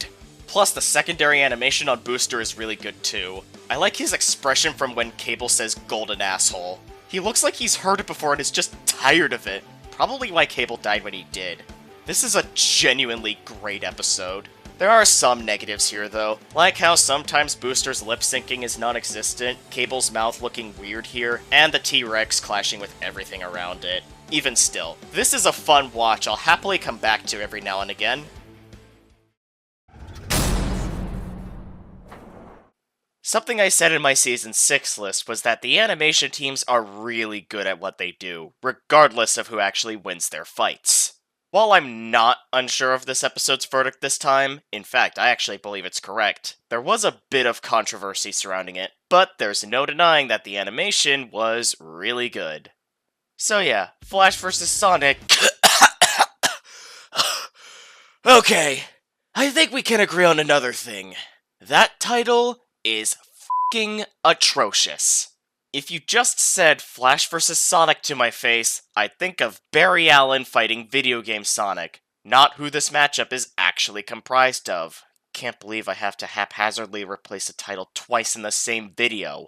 Plus, the secondary animation on Booster is really good too. I like his expression from when Cable says "golden asshole." He looks like he's heard it before and is just tired of it. Probably why Cable died when he did. This is a genuinely great episode. There are some negatives here though, like how sometimes Booster's lip syncing is non-existent, Cable's mouth looking weird here, and the T-Rex clashing with everything around it. Even still, this is a fun watch I'll happily come back to every now and again. Something I said in my Season 6 list was that the animation teams are really good at what they do, regardless of who actually wins their fights. While I'm not unsure of this episode's verdict this time, in fact, I actually believe it's correct, there was a bit of controversy surrounding it, but there's no denying that the animation was really good. So yeah, Flash vs. Sonic... Okay, I think we can agree on another thing. That title is f***ing atrocious. If you just said Flash vs. Sonic to my face, I'd think of Barry Allen fighting video game Sonic, not who this matchup is actually comprised of. Can't believe I have to haphazardly replace a title twice in the same video.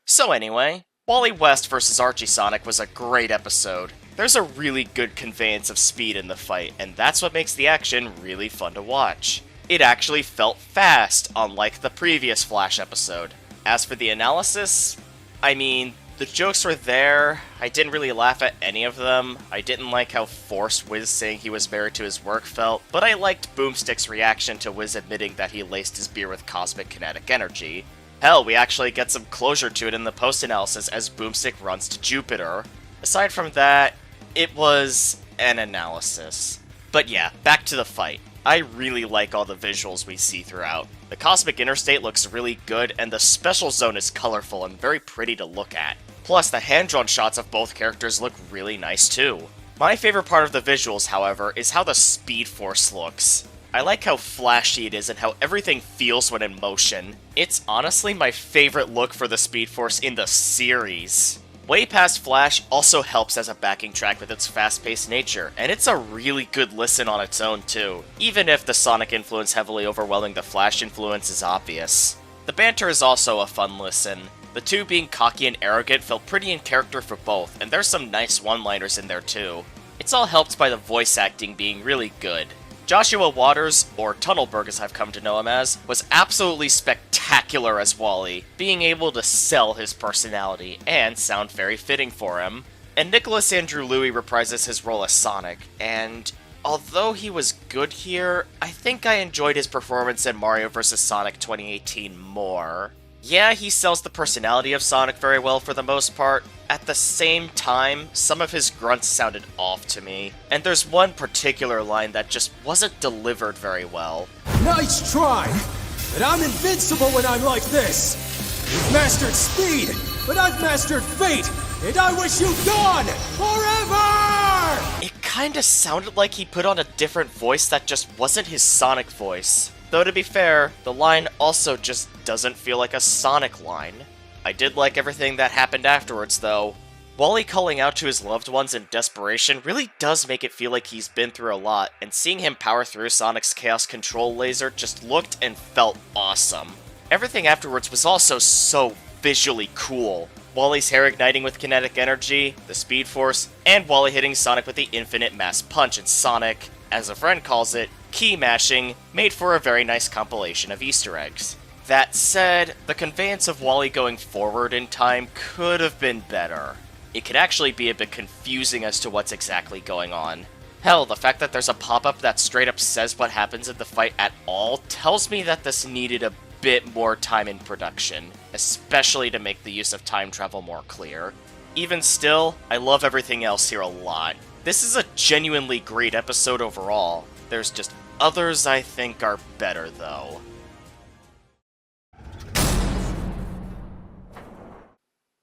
So anyway, Wally West vs. Archie Sonic was a great episode. There's a really good conveyance of speed in the fight, and that's what makes the action really fun to watch. It actually felt fast, unlike the previous Flash episode. As for the analysis, I mean, The jokes were there. I didn't really laugh at any of them. I didn't like how forced Wiz saying he was married to his work felt, but I liked Boomstick's reaction to Wiz admitting that he laced his beer with cosmic kinetic energy. Hell, we actually get some closure to it in the post-analysis as Boomstick runs to Jupiter. Aside from that, it was an analysis. But yeah, back to the fight. I really like all the visuals we see throughout. The Cosmic Interstate looks really good, and the Special Zone is colorful and very pretty to look at. Plus, the hand-drawn shots of both characters look really nice too. My favorite part of the visuals, however, is how the Speed Force looks. I like how flashy it is and how everything feels when in motion. It's honestly my favorite look for the Speed Force in the series. Way Past Flash also helps as a backing track with its fast-paced nature, and it's a really good listen on its own too, even if the Sonic influence heavily overwhelming the Flash influence is obvious. The banter is also a fun listen. The two being cocky and arrogant felt pretty in character for both, and there's some nice one-liners in there too. It's all helped by the voice acting being really good. Joshua Waters, or Tunnelberg as I've come to know him as, was absolutely spectacular as Wally, being able to sell his personality and sound very fitting for him. And Nicholas Andrew Louis reprises his role as Sonic, and although he was good here, I think I enjoyed his performance in Mario vs. Sonic 2018 more. Yeah, he sells the personality of Sonic very well for the most part. At the same time, some of his grunts sounded off to me, and there's one particular line that just wasn't delivered very well. Nice try, but I'm invincible when I'm like this. You've mastered speed, but I've mastered fate, and I wish you gone forever! It kinda sounded like he put on a different voice that just wasn't his Sonic voice. Though to be fair, the line also just doesn't feel like a Sonic line. I did like everything that happened afterwards, though. Wally calling out to his loved ones in desperation really does make it feel like he's been through a lot, and seeing him power through Sonic's Chaos Control laser just looked and felt awesome. Everything afterwards was also so visually cool. Wally's hair igniting with kinetic energy, the Speed Force, and Wally hitting Sonic with the Infinite Mass Punch, and Sonic, as a friend calls it, key mashing, made for a very nice compilation of Easter eggs. That said, the conveyance of Wally going forward in time could have been better. It could actually be a bit confusing as to what's exactly going on. Hell, the fact that there's a pop-up that straight up says what happens in the fight at all tells me that this needed a bit more time in production, especially to make the use of time travel more clear. Even still, I love everything else here a lot. This is a genuinely great episode overall. There's just others I think are better, though.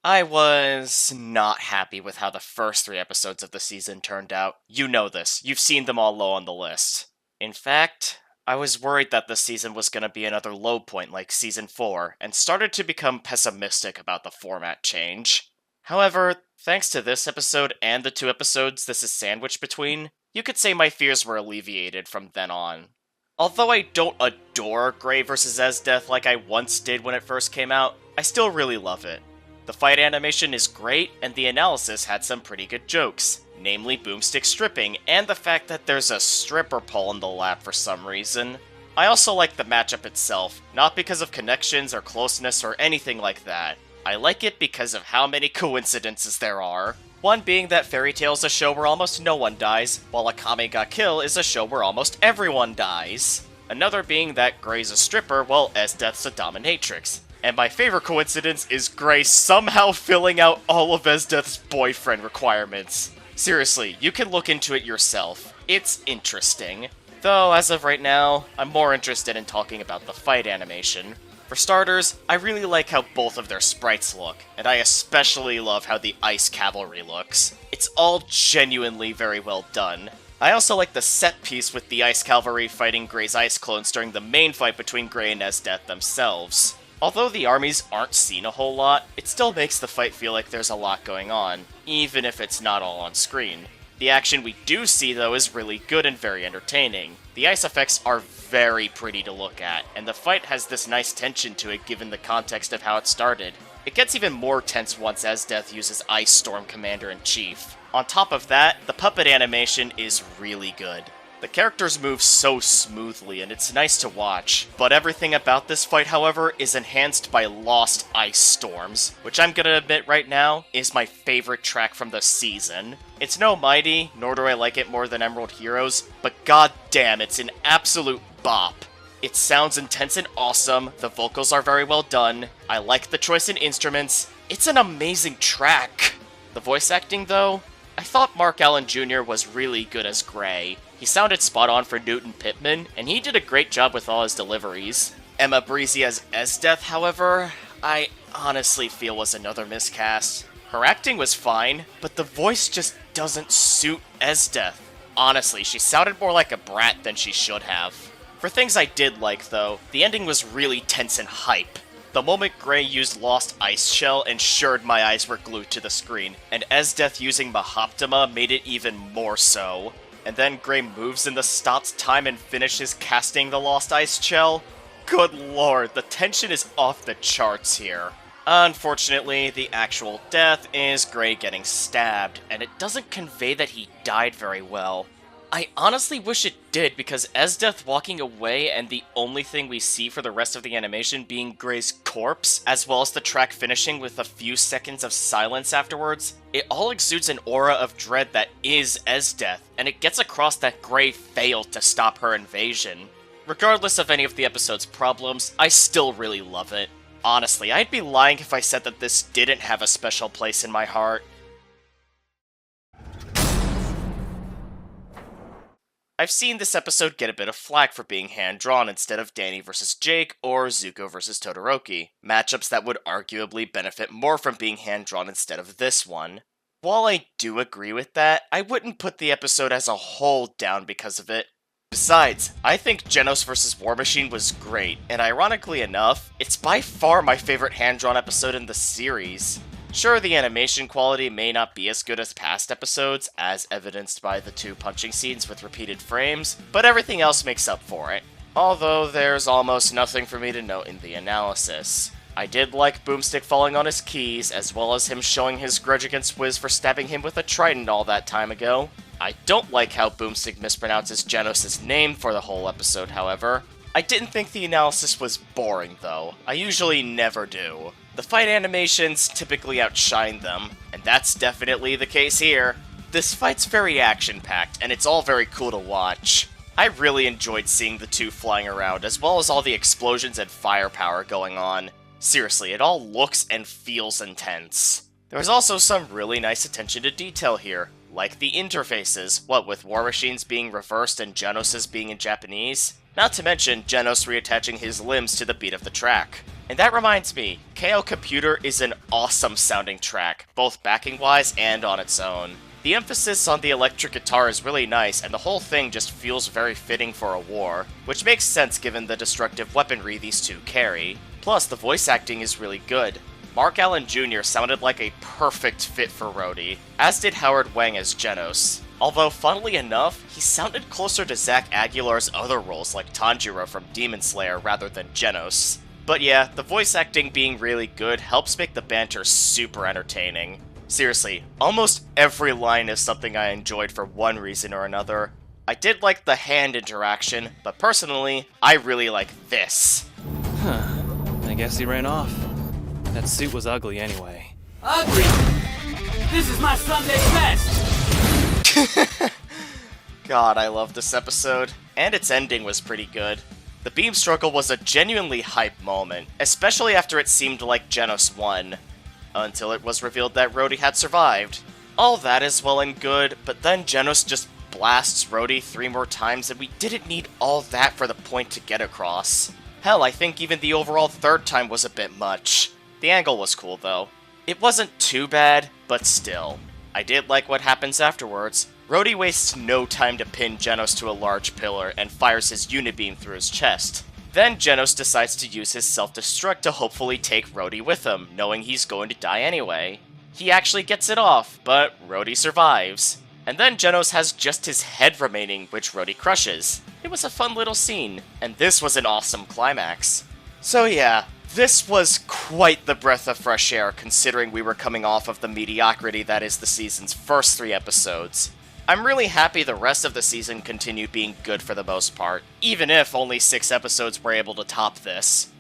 I was not happy with how the first 3 episodes of the season turned out. You know this. You've seen them all low on the list. In fact, I was worried that this season was going to be another low point like Season 4, and started to become pessimistic about the format change. However, thanks to this episode and the 2 episodes this is sandwiched between, you could say my fears were alleviated from then on. Although I don't adore Gray vs. Esdeath like I once did when it first came out, I still really love it. The fight animation is great, and the analysis had some pretty good jokes, namely Boomstick stripping, and the fact that there's a stripper pole in the lab for some reason. I also like the matchup itself, not because of connections or closeness or anything like that. I like it because of how many coincidences there are. One being that Fairy Tail is a show where almost no one dies, while Akame ga Kill is a show where almost everyone dies. Another being that Gray's a stripper while Esdeath's a dominatrix. And my favorite coincidence is Gray somehow filling out all of Esdeath's boyfriend requirements. Seriously, you can look into it yourself. It's interesting. Though, as of right now, I'm more interested in talking about the fight animation. For starters, I really like how both of their sprites look, and I especially love how the Ice Cavalry looks. It's all genuinely very well done. I also like the set piece with the Ice Cavalry fighting Gray's ice clones during the main fight between Gray and Esdeath themselves. Although the armies aren't seen a whole lot, it still makes the fight feel like there's a lot going on, even if it's not all on screen. The action we do see, though, is really good and very entertaining. The ice effects are very pretty to look at, and the fight has this nice tension to it given the context of how it started. It gets even more tense once Esdeath uses Ice Storm Commander-in-Chief. On top of that, the puppet animation is really good. The characters move so smoothly and it's nice to watch, but everything about this fight, however, is enhanced by Lost Ice Storms, which I'm gonna admit right now is my favorite track from the season. It's no Mighty, nor do I like it more than Emerald Heroes, but god damn, it's an absolute bop. It sounds intense and awesome, the vocals are very well done, I like the choice in instruments, it's an amazing track. The voice acting though? I thought Mark Allen Jr. was really good as Gray. He sounded spot on for Newton Pittman, and he did a great job with all his deliveries. Emma Breezy as Esdeath, however, I honestly feel was another miscast. Her acting was fine, but the voice just doesn't suit Esdeath. Honestly, she sounded more like a brat than she should have. For things I did like, though, the ending was really tense and hype. The moment Gray used Lost Ice Shell ensured my eyes were glued to the screen, and Esdeath using Mahoptima made it even more so. And then Gray moves in the stopped time and finishes casting the Lost Ice Shell. Good lord, the tension is off the charts here. Unfortunately, the actual death is Gray getting stabbed, and it doesn't convey that he died very well. I honestly wish it did, because Esdeath walking away and the only thing we see for the rest of the animation being Gray's corpse, as well as the track finishing with a few seconds of silence afterwards, it all exudes an aura of dread that is Esdeath, and it gets across that Gray failed to stop her invasion. Regardless of any of the episode's problems, I still really love it. Honestly, I'd be lying if I said that this didn't have a special place in my heart. I've seen this episode get a bit of flack for being hand-drawn instead of Danny vs. Jake or Zuko vs. Todoroki, matchups that would arguably benefit more from being hand-drawn instead of this one. While I do agree with that, I wouldn't put the episode as a whole down because of it. Besides, I think Genos vs. War Machine was great, and ironically enough, it's by far my favorite hand-drawn episode in the series. Sure, the animation quality may not be as good as past episodes, as evidenced by the 2 punching scenes with repeated frames, but everything else makes up for it. Although there's almost nothing for me to note in the analysis. I did like Boomstick falling on his keys, as well as him showing his grudge against Wiz for stabbing him with a trident all that time ago. I don't like how Boomstick mispronounces Genos' name for the whole episode, however. I didn't think the analysis was boring, though. I usually never do. The fight animations typically outshine them, and that's definitely the case here. This fight's very action-packed, and it's all very cool to watch. I really enjoyed seeing the two flying around, as well as all the explosions and firepower going on. Seriously, it all looks and feels intense. There was also some really nice attention to detail here, like the interfaces, what with War Machine's being reversed and Genos' being in Japanese. Not to mention Genos reattaching his limbs to the beat of the track. And that reminds me, KO Computer is an awesome sounding track, both backing-wise and on its own. The emphasis on the electric guitar is really nice, and the whole thing just feels very fitting for a war, which makes sense given the destructive weaponry these two carry. Plus, the voice acting is really good. Mark Allen Jr. sounded like a perfect fit for Rhodey, as did Howard Wang as Genos. Although, funnily enough, he sounded closer to Zach Aguilar's other roles like Tanjiro from Demon Slayer rather than Genos. But yeah, the voice acting being really good helps make the banter super entertaining. Seriously, almost every line is something I enjoyed for one reason or another. I did like the hand interaction, but personally, I really like this. Huh. I guess he ran off. That suit was ugly anyway. Ugly! This is my Sunday best! God, I love this episode. And its ending was pretty good. The beam struggle was a genuinely hype moment, especially after it seemed like Genos won, until it was revealed that Rhodey had survived. All that is well and good, but then Genos just blasts Rhodey 3 more times and we didn't need all that for the point to get across. Hell, I think even the overall 3rd time was a bit much. The angle was cool though. It wasn't too bad, but still. I did like what happens afterwards. Rhodey wastes no time to pin Genos to a large pillar and fires his unibeam through his chest. Then Genos decides to use his self-destruct to hopefully take Rhodey with him, knowing he's going to die anyway. He actually gets it off, but Rhodey survives. And then Genos has just his head remaining, which Rhodey crushes. It was a fun little scene, and this was an awesome climax. So yeah, this was quite the breath of fresh air considering we were coming off of the mediocrity that is the season's first 3 episodes. I'm really happy the rest of the season continued being good for the most part, even if only 6 episodes were able to top this.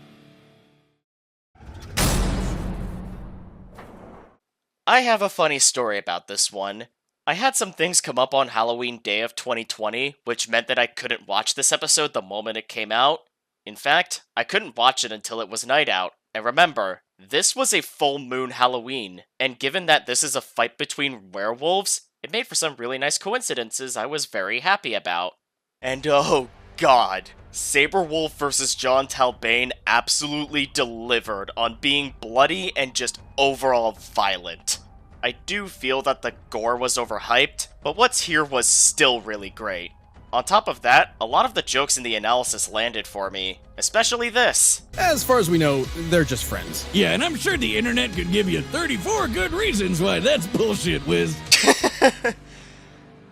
I have a funny story about this one. I had some things come up on Halloween Day of 2020, which meant that I couldn't watch this episode the moment it came out. In fact, I couldn't watch it until it was night out. And remember, this was a full moon Halloween, and given that this is a fight between werewolves, it made for some really nice coincidences I was very happy about. And oh god, Saberwolf vs. John Talbane absolutely delivered on being bloody and just overall violent. I do feel that the gore was overhyped, but what's here was still really great. On top of that, a lot of the jokes in the analysis landed for me, especially this. As far as we know, they're just friends. Yeah, and I'm sure the internet could give you 34 good reasons why that's bullshit, Wiz.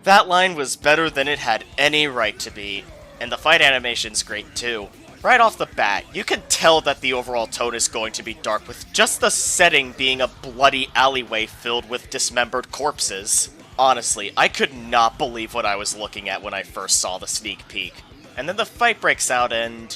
That line was better than it had any right to be, and the fight animation's great too. Right off the bat, you can tell that the overall tone is going to be dark with just the setting being a bloody alleyway filled with dismembered corpses. Honestly, I could not believe what I was looking at when I first saw the sneak peek. And then the fight breaks out and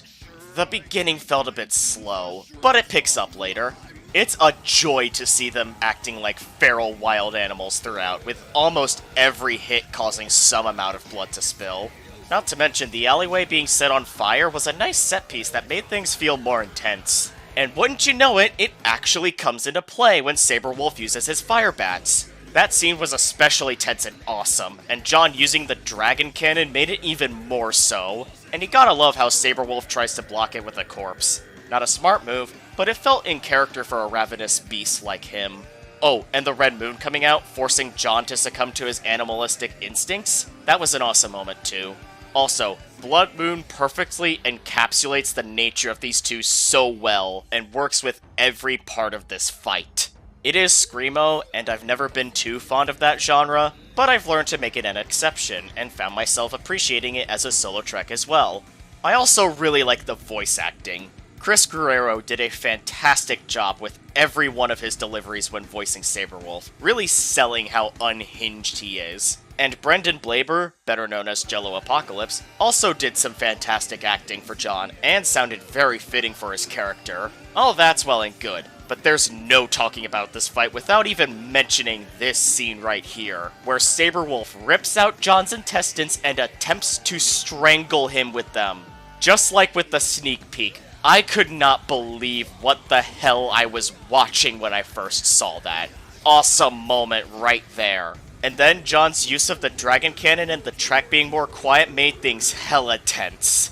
the beginning felt a bit slow, but it picks up later. It's a joy to see them acting like feral wild animals throughout, with almost every hit causing some amount of blood to spill. Not to mention, the alleyway being set on fire was a nice set piece that made things feel more intense. And wouldn't you know it, it actually comes into play when Saberwolf uses his fire bats. That scene was especially tense and awesome, and John using the dragon cannon made it even more so. And you gotta love how Saberwolf tries to block it with a corpse. Not a smart move, but it felt in character for a ravenous beast like him. Oh, and the red moon coming out, forcing John to succumb to his animalistic instincts? That was an awesome moment too. Also, Blood Moon perfectly encapsulates the nature of these two so well, and works with every part of this fight. It is Screamo, and I've never been too fond of that genre, but I've learned to make it an exception, and found myself appreciating it as a solo trek as well. I also really like the voice acting. Chris Guerrero did a fantastic job with every one of his deliveries when voicing Saberwolf, really selling how unhinged he is. And Brendan Blaber, better known as Jello Apocalypse, also did some fantastic acting for John, and sounded very fitting for his character. All that's well and good, but there's no talking about this fight without even mentioning this scene right here, where Saberwolf rips out John's intestines and attempts to strangle him with them. Just like with the sneak peek, I could not believe what the hell I was watching when I first saw that. Awesome moment right there. And then John's use of the dragon cannon and the track being more quiet made things hella tense.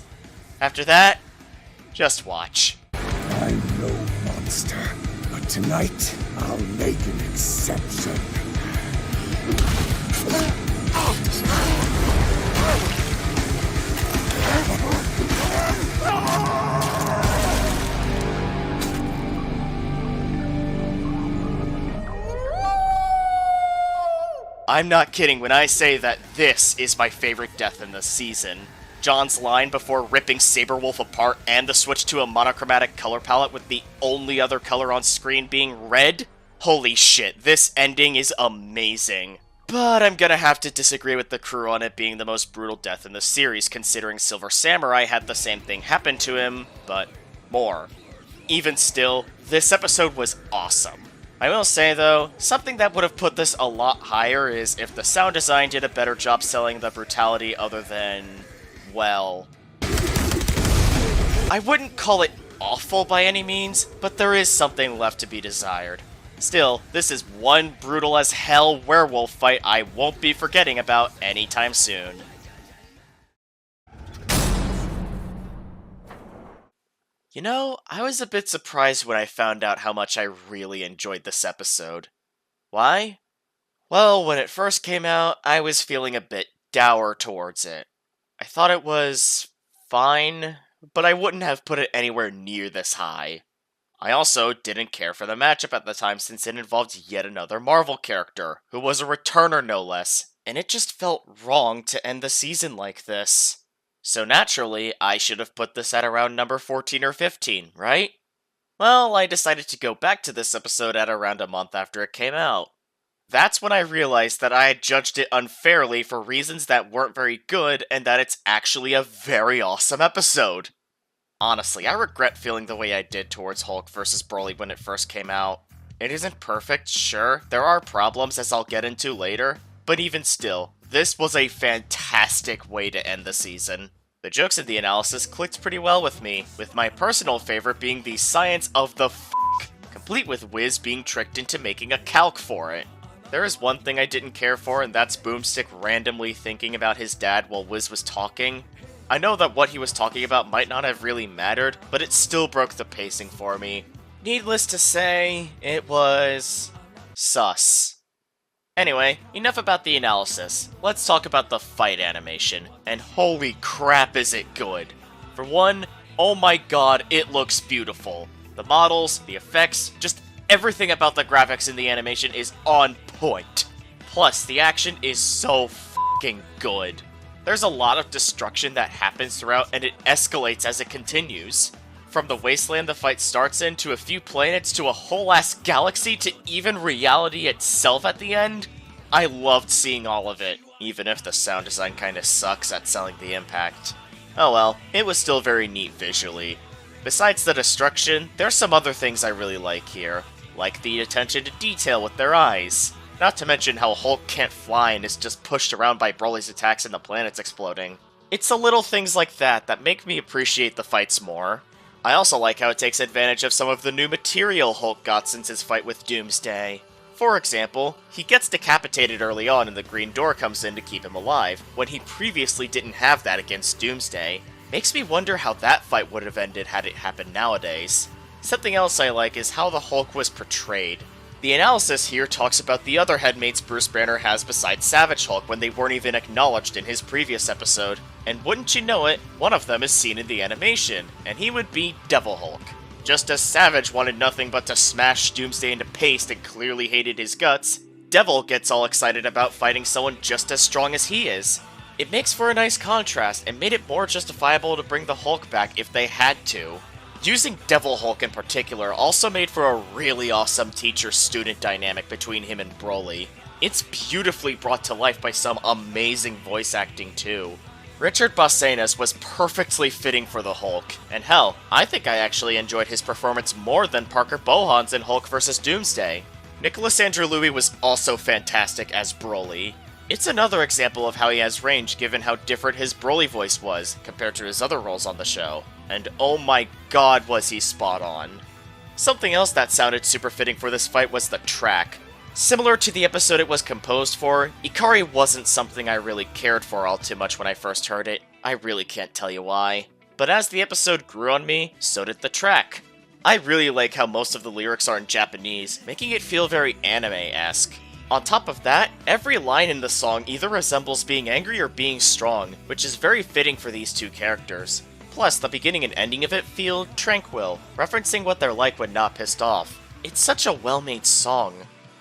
After that, just watch. I'm no monster, but tonight I'll make an exception. I'm not kidding when I say that this is my favorite death in this season. John's line before ripping Saberwolf apart and the switch to a monochromatic color palette with the only other color on screen being red? Holy shit, this ending is amazing. But I'm gonna have to disagree with the crew on it being the most brutal death in the series, considering Silver Samurai had the same thing happen to him, but more. Even still, this episode was awesome. I will say though, something that would have put this a lot higher is if the sound design did a better job selling the brutality other than, well, I wouldn't call it awful by any means, but there is something left to be desired. Still, this is one brutal as hell werewolf fight I won't be forgetting about anytime soon. You know, I was a bit surprised when I found out how much I really enjoyed this episode. Why? Well, when it first came out, I was feeling a bit dour towards it. I thought it was fine, but I wouldn't have put it anywhere near this high. I also didn't care for the matchup at the time since it involved yet another Marvel character, who was a returner no less, and it just felt wrong to end the season like this. So naturally, I should have put this at around number 14 or 15, right? Well, I decided to go back to this episode at around a month after it came out. That's when I realized that I had judged it unfairly for reasons that weren't very good, and that it's actually a very awesome episode. Honestly, I regret feeling the way I did towards Hulk vs. Broly when it first came out. It isn't perfect, sure, there are problems as I'll get into later, but even still, this was a fantastic way to end the season. The jokes in the analysis clicked pretty well with me, with my personal favorite being the science of the complete with Wiz being tricked into making a calc for it. There is one thing I didn't care for, and that's Boomstick randomly thinking about his dad while Wiz was talking. I know that what he was talking about might not have really mattered, but it still broke the pacing for me. Needless to say, it was sus. Anyway, enough about the analysis. Let's talk about the fight animation, and holy crap is it good. For one, oh my god, it looks beautiful. The models, the effects, just everything about the graphics in the animation is on point. Plus, the action is so fucking good. There's a lot of destruction that happens throughout, and it escalates as it continues. From the wasteland the fight starts in, to a few planets, to a whole ass galaxy, to even reality itself at the end. I loved seeing all of it, even if the sound design kinda sucks at selling the impact. Oh well, it was still very neat visually. Besides the destruction, there's some other things I really like here, like the attention to detail with their eyes. Not to mention how Hulk can't fly and is just pushed around by Broly's attacks and the planets exploding. It's the little things like that that make me appreciate the fights more. I also like how it takes advantage of some of the new material Hulk got since his fight with Doomsday. For example, he gets decapitated early on and the Green Door comes in to keep him alive, when he previously didn't have that against Doomsday. Makes me wonder how that fight would have ended had it happened nowadays. Something else I like is how the Hulk was portrayed. The analysis here talks about the other headmates Bruce Banner has besides Savage Hulk when they weren't even acknowledged in his previous episode. And wouldn't you know it, one of them is seen in the animation, and he would be Devil Hulk. Just as Savage wanted nothing but to smash Doomsday into paste and clearly hated his guts, Devil gets all excited about fighting someone just as strong as he is. It makes for a nice contrast and made it more justifiable to bring the Hulk back if they had to. Using Devil Hulk in particular also made for a really awesome teacher-student dynamic between him and Broly. It's beautifully brought to life by some amazing voice acting too. Richard Bassanas was perfectly fitting for the Hulk, and hell, I think I actually enjoyed his performance more than Parker Bohan's in Hulk vs. Doomsday. Nicholas Andrew Louis was also fantastic as Broly. It's another example of how he has range given how different his Broly voice was compared to his other roles on the show. And oh my god was he spot on. Something else that sounded super fitting for this fight was the track. Similar to the episode it was composed for, Ikari wasn't something I really cared for all too much when I first heard it. I really can't tell you why. But as the episode grew on me, so did the track. I really like how most of the lyrics are in Japanese, making it feel very anime-esque. On top of that, every line in the song either resembles being angry or being strong, which is very fitting for these two characters. Plus, the beginning and ending of it feel tranquil, referencing what they're like when not pissed off. It's such a well-made song.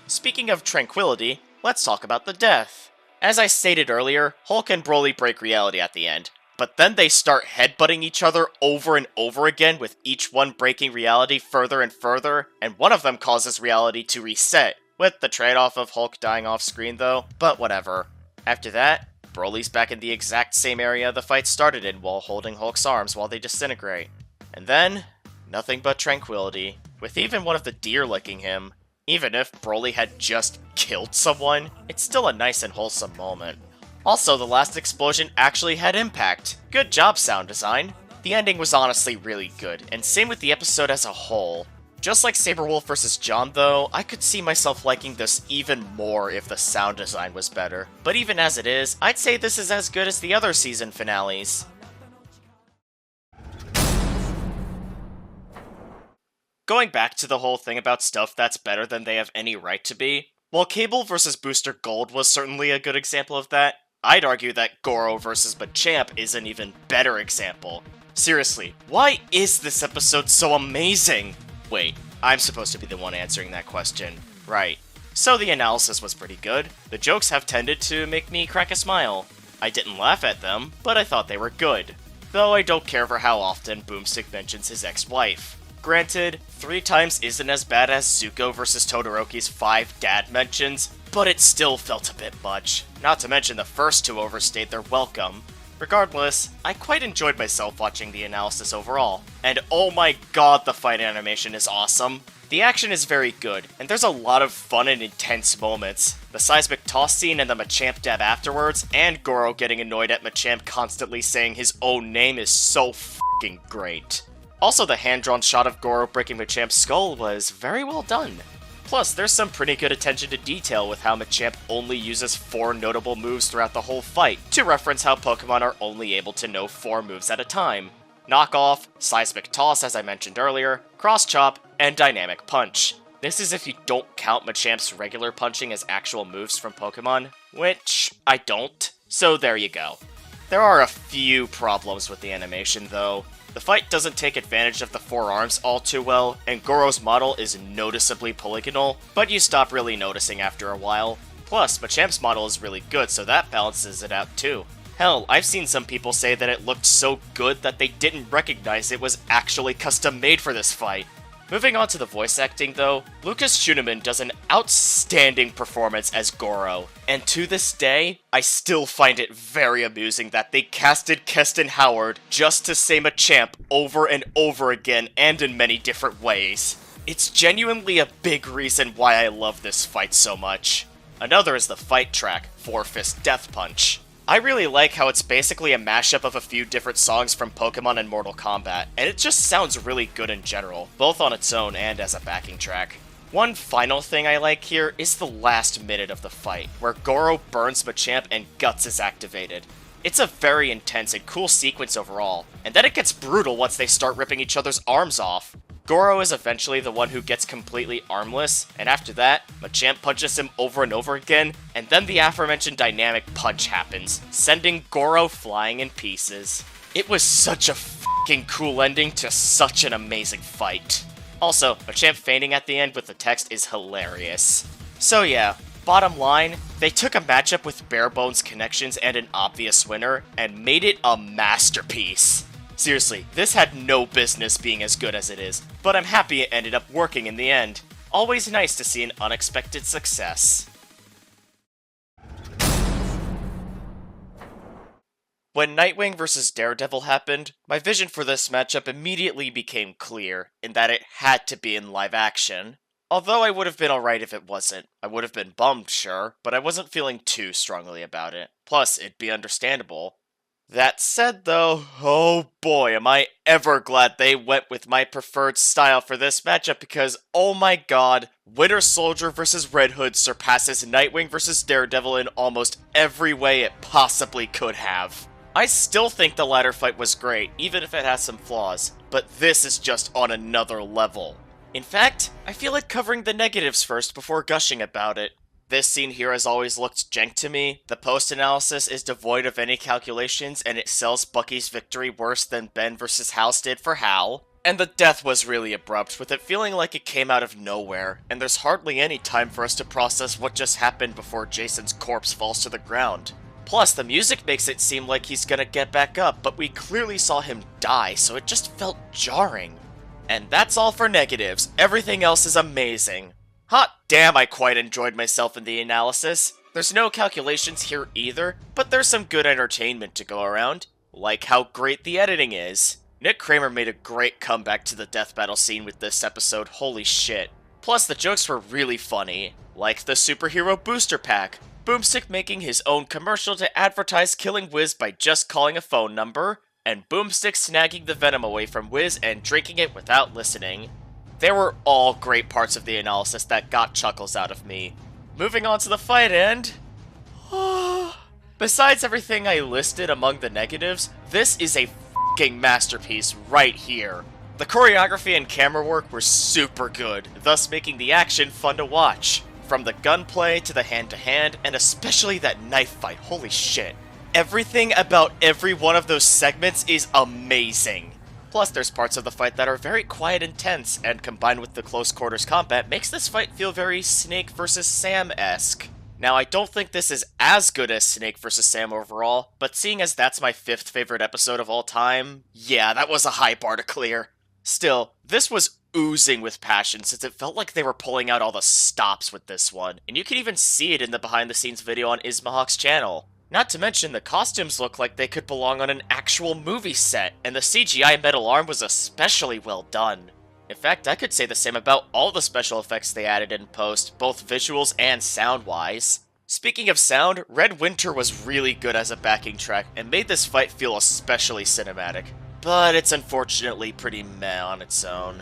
Speaking of tranquility, let's talk about the death. As I stated earlier, Hulk and Broly break reality at the end, but then they start headbutting each other over and over again, with each one breaking reality further and further, and one of them causes reality to reset, with the trade-off of Hulk dying off screen though, but whatever. After that, Broly's back in the exact same area the fight started in while holding Hulk's arms while they disintegrate. And then, nothing but tranquility, with even one of the deer licking him. Even if Broly had just killed someone, it's still a nice and wholesome moment. Also, the last explosion actually had impact. Good job, sound design. The ending was honestly really good, and same with the episode as a whole. Just like Saberwolf vs. John though, I could see myself liking this even more if the sound design was better. But even as it is, I'd say this is as good as the other season finales. Going back to the whole thing about stuff that's better than they have any right to be, while Cable vs. Booster Gold was certainly a good example of that, I'd argue that Goro vs. Machamp is an even better example. Seriously, why is this episode so amazing? Wait, I'm supposed to be the one answering that question. Right. So the analysis was pretty good. The jokes have tended to make me crack a smile. I didn't laugh at them, but I thought they were good. Though I don't care for how often Boomstick mentions his ex-wife. Granted, 3 times isn't as bad as Zuko vs. Todoroki's 5 dad mentions, but it still felt a bit much. Not to mention the first two overstayed their welcome. Regardless, I quite enjoyed myself watching the analysis overall. And oh my god, the fight animation is awesome. The action is very good, and there's a lot of fun and intense moments. The seismic toss scene and the Machamp dab afterwards, and Goro getting annoyed at Machamp constantly saying his own name is so f***ing great. Also, the hand-drawn shot of Goro breaking Machamp's skull was very well done. Plus, there's some pretty good attention to detail with how Machamp only uses 4 notable moves throughout the whole fight, to reference how Pokemon are only able to know 4 moves at a time. Knock Off, Seismic Toss as I mentioned earlier, Cross Chop, and Dynamic Punch. This is if you don't count Machamp's regular punching as actual moves from Pokemon, which I don't, so there you go. There are a few problems with the animation though. The fight doesn't take advantage of the 4 arms all too well, and Goro's model is noticeably polygonal, but you stop really noticing after a while. Plus, Machamp's model is really good, so that balances it out too. Hell, I've seen some people say that it looked so good that they didn't recognize it was actually custom made for this fight. Moving on to the voice acting though, Lucas Schunemann does an outstanding performance as Goro, and to this day, I still find it very amusing that they casted Keston Howard just to say Machamp over and over again and in many different ways. It's genuinely a big reason why I love this fight so much. Another is the fight track, 4-Fist Death Punch. I really like how it's basically a mashup of a few different songs from Pokemon and Mortal Kombat, and it just sounds really good in general, both on its own and as a backing track. One final thing I like here is the last minute of the fight, where Goro burns Machamp and Guts is activated. It's a very intense and cool sequence overall, and then it gets brutal once they start ripping each other's arms off. Goro is eventually the one who gets completely armless, and after that, Machamp punches him over and over again, and then the aforementioned dynamic punch happens, sending Goro flying in pieces. It was such a f***ing cool ending to such an amazing fight. Also, Machamp fainting at the end with the text is hilarious. So yeah, bottom line, they took a matchup with bare bones connections and an obvious winner, and made it a masterpiece. Seriously, this had no business being as good as it is, but I'm happy it ended up working in the end. Always nice to see an unexpected success. When Nightwing vs. Daredevil happened, my vision for this matchup immediately became clear, in that it had to be in live action. Although I would have been alright if it wasn't. I would have been bummed, sure, but I wasn't feeling too strongly about it. Plus, it'd be understandable. That said though, oh boy am I ever glad they went with my preferred style for this matchup because oh my god, Winter Soldier vs. Red Hood surpasses Nightwing vs. Daredevil in almost every way it possibly could have. I still think the latter fight was great, even if it has some flaws, but this is just on another level. In fact, I feel like covering the negatives first before gushing about it. This scene here has always looked jank to me. The post-analysis is devoid of any calculations, and it sells Bucky's victory worse than Ben vs. House did for Hal. And the death was really abrupt, with it feeling like it came out of nowhere, and there's hardly any time for us to process what just happened before Jason's corpse falls to the ground. Plus, the music makes it seem like he's gonna get back up, but we clearly saw him die, so it just felt jarring. And that's all for negatives. Everything else is amazing. Hot damn, I quite enjoyed myself in the analysis. There's no calculations here either, but there's some good entertainment to go around. Like how great the editing is. Nick Kramer made a great comeback to the death battle scene with this episode, holy shit. Plus, the jokes were really funny. Like the superhero booster pack. Boomstick making his own commercial to advertise killing Wiz by just calling a phone number. And Boomstick snagging the venom away from Wiz and drinking it without listening. They were all great parts of the analysis that got chuckles out of me. Moving on to the fight and... besides everything I listed among the negatives, this is a f***ing masterpiece right here. The choreography and camera work were super good, thus making the action fun to watch. From the gunplay to the hand-to-hand, and especially that knife fight, holy shit. Everything about every one of those segments is amazing. Plus, there's parts of the fight that are very quiet and tense, and combined with the close quarters combat, makes this fight feel very Snake vs. Sam-esque. Now, I don't think this is as good as Snake vs. Sam overall, but seeing as that's my 5th favorite episode of all time, yeah, that was a high bar to clear. Still, this was oozing with passion since it felt like they were pulling out all the stops with this one, and you can even see it in the behind the scenes video on Ismahawk's channel. Not to mention, the costumes look like they could belong on an actual movie set, and the CGI metal arm was especially well done. In fact, I could say the same about all the special effects they added in post, both visuals and sound-wise. Speaking of sound, Red Winter was really good as a backing track and made this fight feel especially cinematic, but it's unfortunately pretty meh on its own.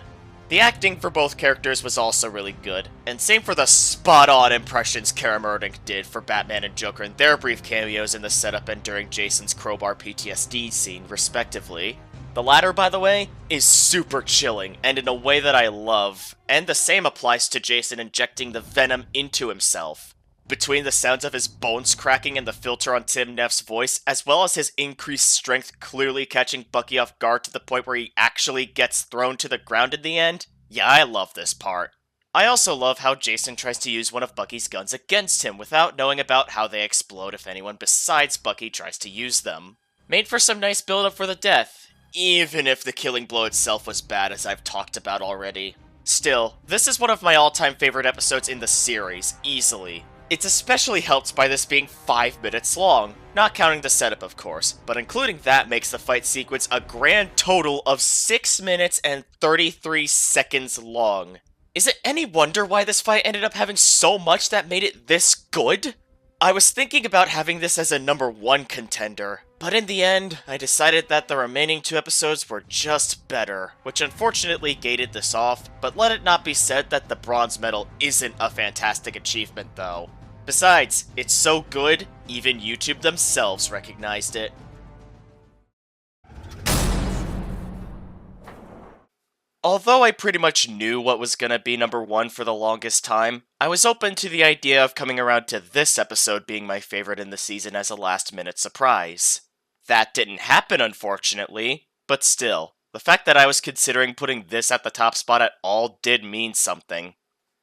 The acting for both characters was also really good, and same for the spot-on impressions Kara Murdock did for Batman and Joker in their brief cameos in the setup and during Jason's crowbar PTSD scene, respectively. The latter, by the way, is super chilling, and in a way that I love, and the same applies to Jason injecting the venom into himself. Between the sounds of his bones cracking and the filter on Tim Neff's voice, as well as his increased strength clearly catching Bucky off guard to the point where he actually gets thrown to the ground in the end, yeah, I love this part. I also love how Jason tries to use one of Bucky's guns against him without knowing about how they explode if anyone besides Bucky tries to use them. Made for some nice build-up for the death, even if the killing blow itself was bad, as I've talked about already. Still, this is one of my all-time favorite episodes in the series, easily. It's especially helped by this being 5 minutes long, not counting the setup of course, but including that makes the fight sequence a grand total of 6 minutes and 33 seconds long. Is it any wonder why this fight ended up having so much that made it this good? I was thinking about having this as a number 1 contender, but in the end, I decided that the remaining 2 episodes were just better, which unfortunately gated this off, but let it not be said that the bronze medal isn't a fantastic achievement though. Besides, it's so good, even YouTube themselves recognized it. Although I pretty much knew what was gonna be number 1 for the longest time, I was open to the idea of coming around to this episode being my favorite in the season as a last-minute surprise. That didn't happen, unfortunately, but still, the fact that I was considering putting this at the top spot at all did mean something.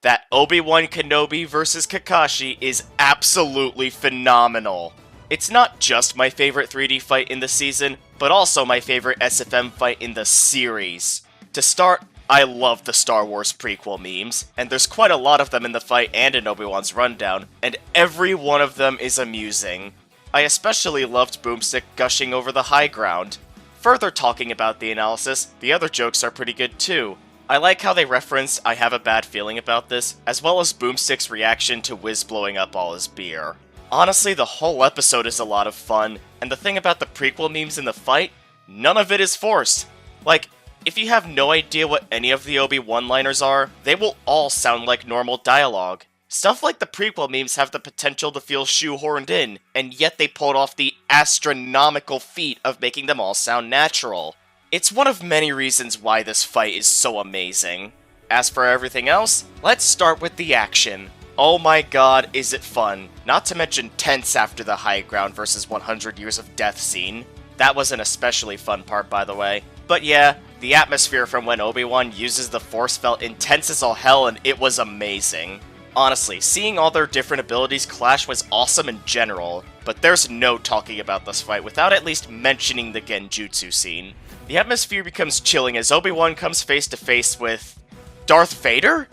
That Obi-Wan Kenobi vs. Kakashi is absolutely phenomenal. It's not just my favorite 3D fight in the season, but also my favorite SFM fight in the series. To start, I love the Star Wars prequel memes, and there's quite a lot of them in the fight and in Obi-Wan's rundown, and every one of them is amusing. I especially loved Boomstick gushing over the high ground. Further talking about the analysis, the other jokes are pretty good too. I like how they referenced I have a bad feeling about this, as well as Boomstick's reaction to Wiz blowing up all his beer. Honestly, the whole episode is a lot of fun, and the thing about the prequel memes in the fight, none of it is forced. Like, if you have no idea what any of the Obi one-liners are, they will all sound like normal dialogue. Stuff like the prequel memes have the potential to feel shoehorned in, and yet they pulled off the astronomical feat of making them all sound natural. It's one of many reasons why this fight is so amazing. As for everything else, let's start with the action. Oh my god, is it fun. Not to mention tense after the high ground versus 100 years of death scene. That was an especially fun part, by the way. But yeah, the atmosphere from when Obi-Wan uses the Force felt intense as all hell, and it was amazing. Honestly, seeing all their different abilities clash was awesome in general, but there's no talking about this fight without at least mentioning the Genjutsu scene. The atmosphere becomes chilling as Obi-Wan comes face to face with... Darth Vader?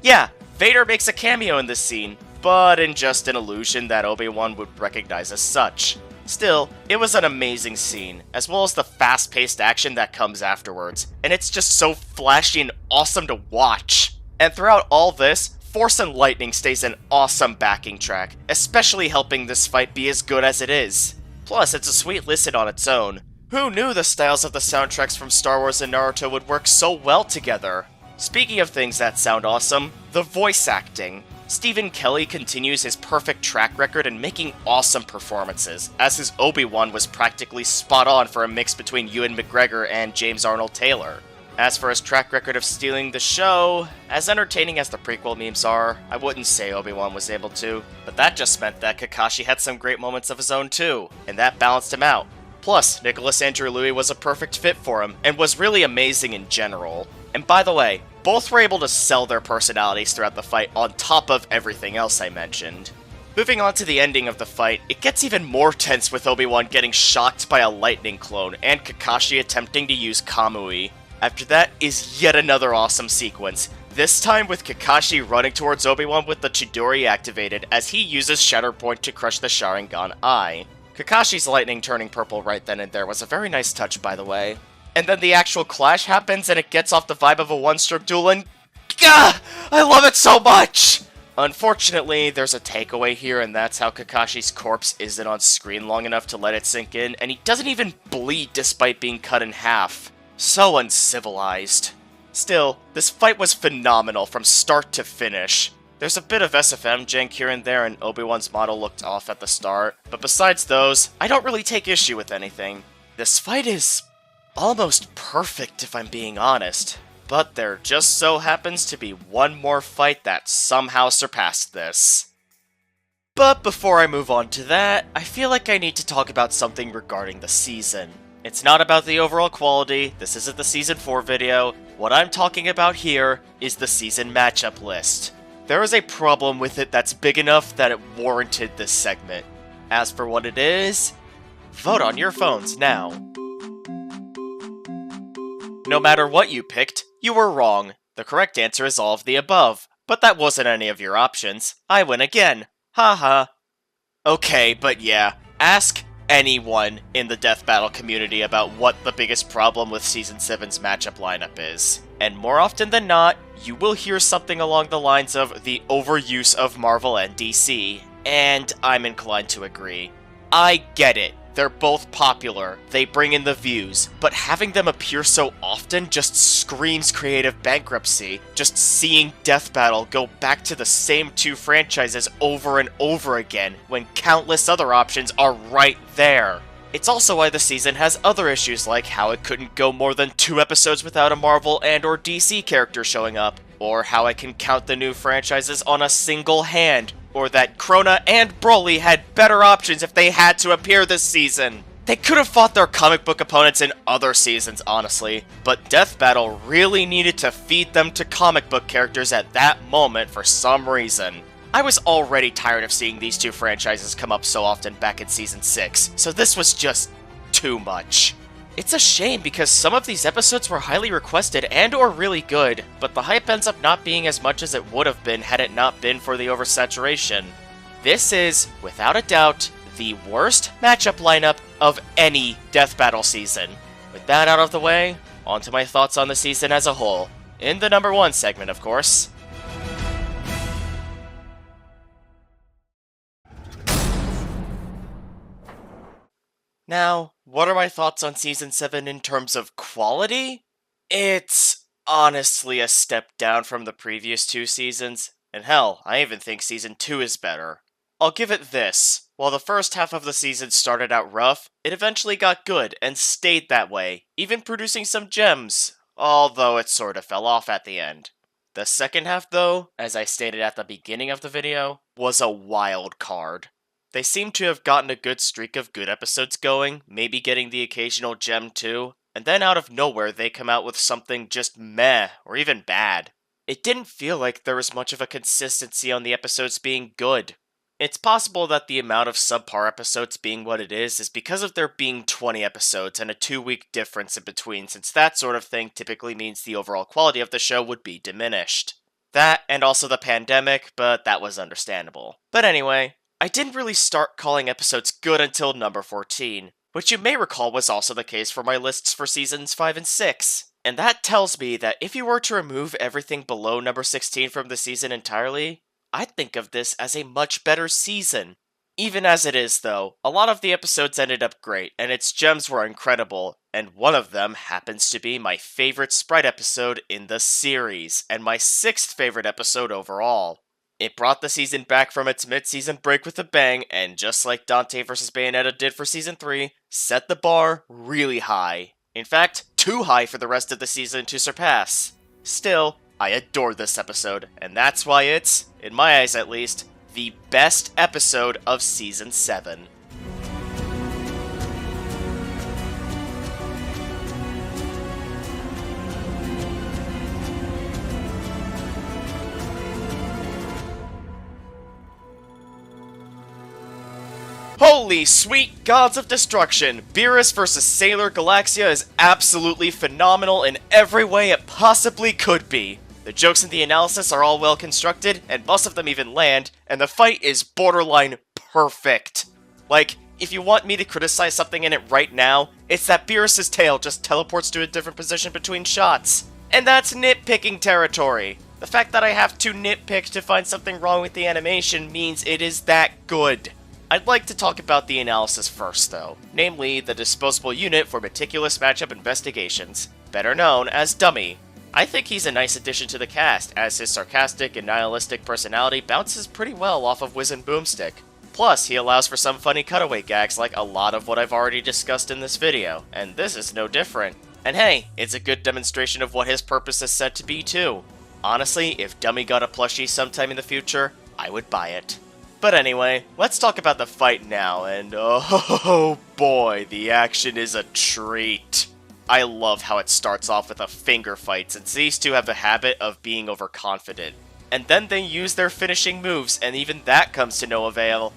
Yeah, Vader makes a cameo in this scene, but in just an illusion that Obi-Wan would recognize as such. Still, it was an amazing scene, as well as the fast-paced action that comes afterwards, and it's just so flashy and awesome to watch. And throughout all this, Force and Lightning stays an awesome backing track, especially helping this fight be as good as it is. Plus, it's a sweet listen on its own. Who knew the styles of the soundtracks from Star Wars and Naruto would work so well together? Speaking of things that sound awesome, the voice acting. Stephen Kelly continues his perfect track record in making awesome performances, as his Obi-Wan was practically spot on for a mix between Ewan McGregor and James Arnold Taylor. As for his track record of stealing the show, as entertaining as the prequel memes are, I wouldn't say Obi-Wan was able to, but that just meant that Kakashi had some great moments of his own too, and that balanced him out. Plus, Nicholas Andrew Louis was a perfect fit for him, and was really amazing in general. And by the way, both were able to sell their personalities throughout the fight on top of everything else I mentioned. Moving on to the ending of the fight, it gets even more tense with Obi-Wan getting shocked by a lightning clone, and Kakashi attempting to use Kamui. After that is yet another awesome sequence, this time with Kakashi running towards Obi-Wan with the Chidori activated as he uses Shatterpoint to crush the Sharingan Eye. Kakashi's lightning turning purple right then and there was a very nice touch, by the way. And then the actual clash happens and it gets off the vibe of a one-stroke duel and... Gah! I love it so much! Unfortunately, there's a takeaway here, and that's how Kakashi's corpse isn't on screen long enough to let it sink in, and he doesn't even bleed despite being cut in half. So uncivilized. Still, this fight was phenomenal from start to finish. There's a bit of SFM jank here and there, and Obi-Wan's model looked off at the start, but besides those, I don't really take issue with anything. This fight is almost perfect if I'm being honest, but there just so happens to be one more fight that somehow surpassed this. But before I move on to that, I feel like I need to talk about something regarding the season. It's not about the overall quality, this isn't the Season 4 video. What I'm talking about here is the season matchup list. There is a problem with it that's big enough that it warranted this segment. As for what it is, vote on your phones now. No matter what you picked, you were wrong. The correct answer is all of the above, but that wasn't any of your options. I win again. Haha. Okay, but yeah, ask anyone in the Death Battle community about what the biggest problem with Season 7's matchup lineup is. And more often than not, you will hear something along the lines of the overuse of Marvel and DC, and I'm inclined to agree. I get it. They're both popular, they bring in the views, but having them appear so often just screams creative bankruptcy. Just seeing Death Battle go back to the same two franchises over and over again when countless other options are right there. It's also why the season has other issues like how it couldn't go more than 2 episodes without a Marvel and or DC character showing up, or how I can count the new franchises on a single hand, or that Krona and Broly had better options if they had to appear this season. They could have fought their comic book opponents in other seasons, honestly, but Death Battle really needed to feed them to comic book characters at that moment for some reason. I was already tired of seeing these two franchises come up so often back in Season 6, so this was just too much. It's a shame because some of these episodes were highly requested and or really good, but the hype ends up not being as much as it would have been had it not been for the oversaturation. This is, without a doubt, the worst matchup lineup of any Death Battle season. With that out of the way, on to my thoughts on the season as a whole. In the number 1 segment, of course. Now, what are my thoughts on Season 7 in terms of quality? It's honestly a step down from the previous 2 seasons, and hell, I even think Season 2 is better. I'll give it this. While the first half of the season started out rough, it eventually got good and stayed that way, even producing some gems, although it sort of fell off at the end. The second half, though, as I stated at the beginning of the video, was a wild card. They seem to have gotten a good streak of good episodes going, maybe getting the occasional gem too, and then out of nowhere they come out with something just meh, or even bad. It didn't feel like there was much of a consistency on the episodes being good. It's possible that the amount of subpar episodes being what it is because of there being 20 episodes and a 2-week difference in between, since that sort of thing typically means the overall quality of the show would be diminished. That, and also the pandemic, but that was understandable. But anyway, I didn't really start calling episodes good until number 14, which you may recall was also the case for my lists for seasons 5 and 6. And that tells me that if you were to remove everything below number 16 from the season entirely, I'd think of this as a much better season. Even as it is, though, a lot of the episodes ended up great, and its gems were incredible, and one of them happens to be my favorite Sprite episode in the series, and my 6th favorite episode overall. It brought the season back from its mid-season break with a bang, and just like Dante vs. Bayonetta did for Season 3, set the bar really high. In fact, too high for the rest of the season to surpass. Still, I adore this episode, and that's why it's, in my eyes at least, the best episode of Season 7. Holy sweet gods of destruction! Beerus vs. Sailor Galaxia is absolutely phenomenal in every way it possibly could be. The jokes in the analysis are all well constructed, and most of them even land, and the fight is borderline perfect. Like, if you want me to criticize something in it right now, it's that Beerus' tail just teleports to a different position between shots. And that's nitpicking territory. The fact that I have to nitpick to find something wrong with the animation means it is that good. I'd like to talk about the analysis first, though, namely the disposable unit for meticulous matchup investigations, better known as Dummy. I think he's a nice addition to the cast, as his sarcastic and nihilistic personality bounces pretty well off of Wiz and Boomstick. Plus, he allows for some funny cutaway gags like a lot of what I've already discussed in this video, and this is no different. And hey, it's a good demonstration of what his purpose is said to be too. Honestly, if Dummy got a plushie sometime in the future, I would buy it. But anyway, let's talk about the fight now, and oh boy, the action is a treat. I love how it starts off with a finger fight, since these two have the habit of being overconfident. And then they use their finishing moves, and even that comes to no avail.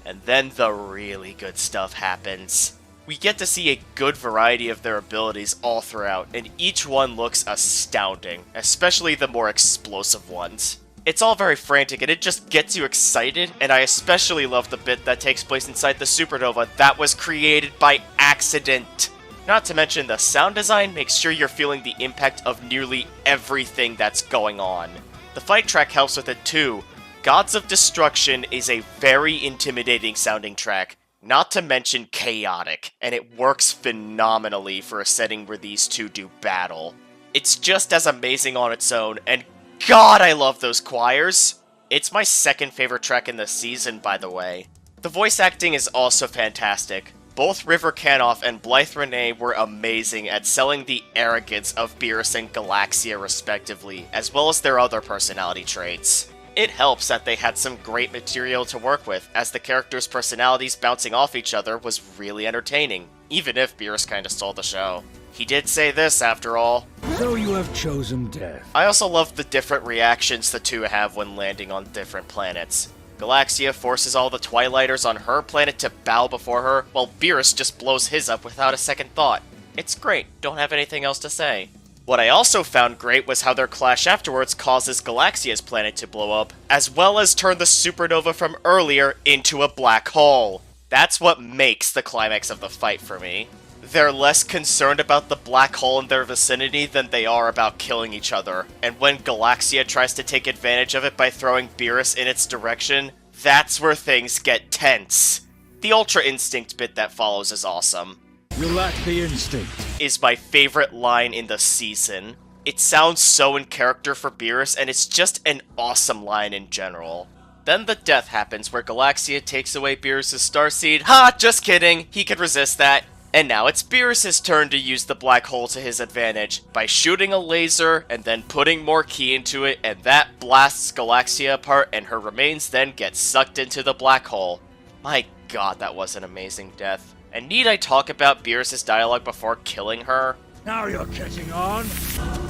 And then the really good stuff happens. We get to see a good variety of their abilities all throughout, and each one looks astounding, especially the more explosive ones. It's all very frantic, and it just gets you excited, and I especially love the bit that takes place inside the supernova that was created by accident. Not to mention, the sound design makes sure you're feeling the impact of nearly everything that's going on. The fight track helps with it too. Gods of Destruction is a very intimidating sounding track, not to mention chaotic, and it works phenomenally for a setting where these two do battle. It's just as amazing on its own, and God, I love those choirs! It's my second favorite track in the season, by the way. The voice acting is also fantastic. Both River Canoff and Blythe Renee were amazing at selling the arrogance of Beerus and Galaxia respectively, as well as their other personality traits. It helps that they had some great material to work with, as the characters' personalities bouncing off each other was really entertaining, even if Beerus kinda stole the show. He did say this, after all. Though you have chosen death. I also love the different reactions the two have when landing on different planets. Galaxia forces all the Twilighters on her planet to bow before her, while Beerus just blows his up without a second thought. It's great, don't have anything else to say. What I also found great was how their clash afterwards causes Galaxia's planet to blow up, as well as turn the supernova from earlier into a black hole. That's what makes the climax of the fight for me. They're less concerned about the black hole in their vicinity than they are about killing each other, and when Galaxia tries to take advantage of it by throwing Beerus in its direction, that's where things get tense. The Ultra Instinct bit that follows is awesome. You lack the instinct. Is my favorite line in the season. It sounds so in character for Beerus, and it's just an awesome line in general. Then the death happens where Galaxia takes away Beerus' starseed. Ha! Just kidding! He could resist that. And now it's Beerus' turn to use the black hole to his advantage by shooting a laser and then putting more ki into it, and that blasts Galaxia apart and her remains then get sucked into the black hole. My god, that was an amazing death. And need I talk about Beerus' dialogue before killing her? Now you're catching on.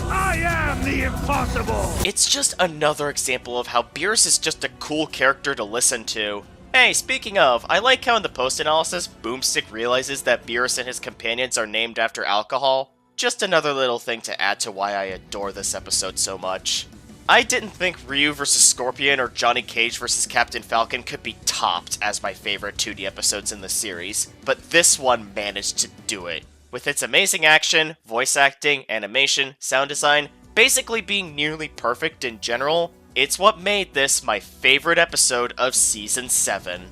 I am the impossible! It's just another example of how Beerus is just a cool character to listen to. Hey, speaking of, I like how in the post-analysis, Boomstick realizes that Beerus and his companions are named after alcohol. Just another little thing to add to why I adore this episode so much. I didn't think Ryu vs. Scorpion or Johnny Cage vs. Captain Falcon could be topped as my favorite 2D episodes in the series, but this one managed to do it. With its amazing action, voice acting, animation, sound design, basically being nearly perfect in general, it's what made this my favorite episode of Season 7.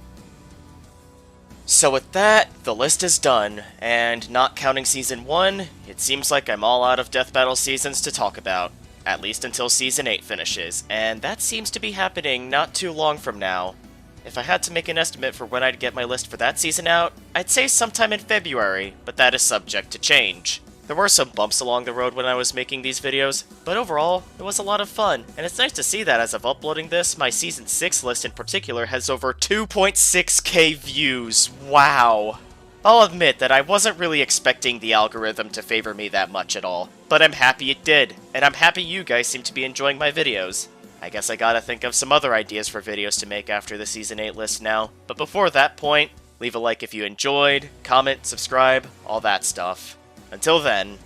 So with that, the list is done, and not counting Season 1, it seems like I'm all out of Death Battle seasons to talk about. At least until Season 8 finishes, and that seems to be happening not too long from now. If I had to make an estimate for when I'd get my list for that season out, I'd say sometime in February, but that is subject to change. There were some bumps along the road when I was making these videos, but overall, it was a lot of fun, and it's nice to see that as of uploading this, my Season 6 list in particular has over 2.6k views. Wow! I'll admit that I wasn't really expecting the algorithm to favor me that much at all, but I'm happy it did, and I'm happy you guys seem to be enjoying my videos. I guess I gotta think of some other ideas for videos to make after the Season 8 list now, but before that point, Leave a like if you enjoyed, comment, subscribe, all that stuff. Until then,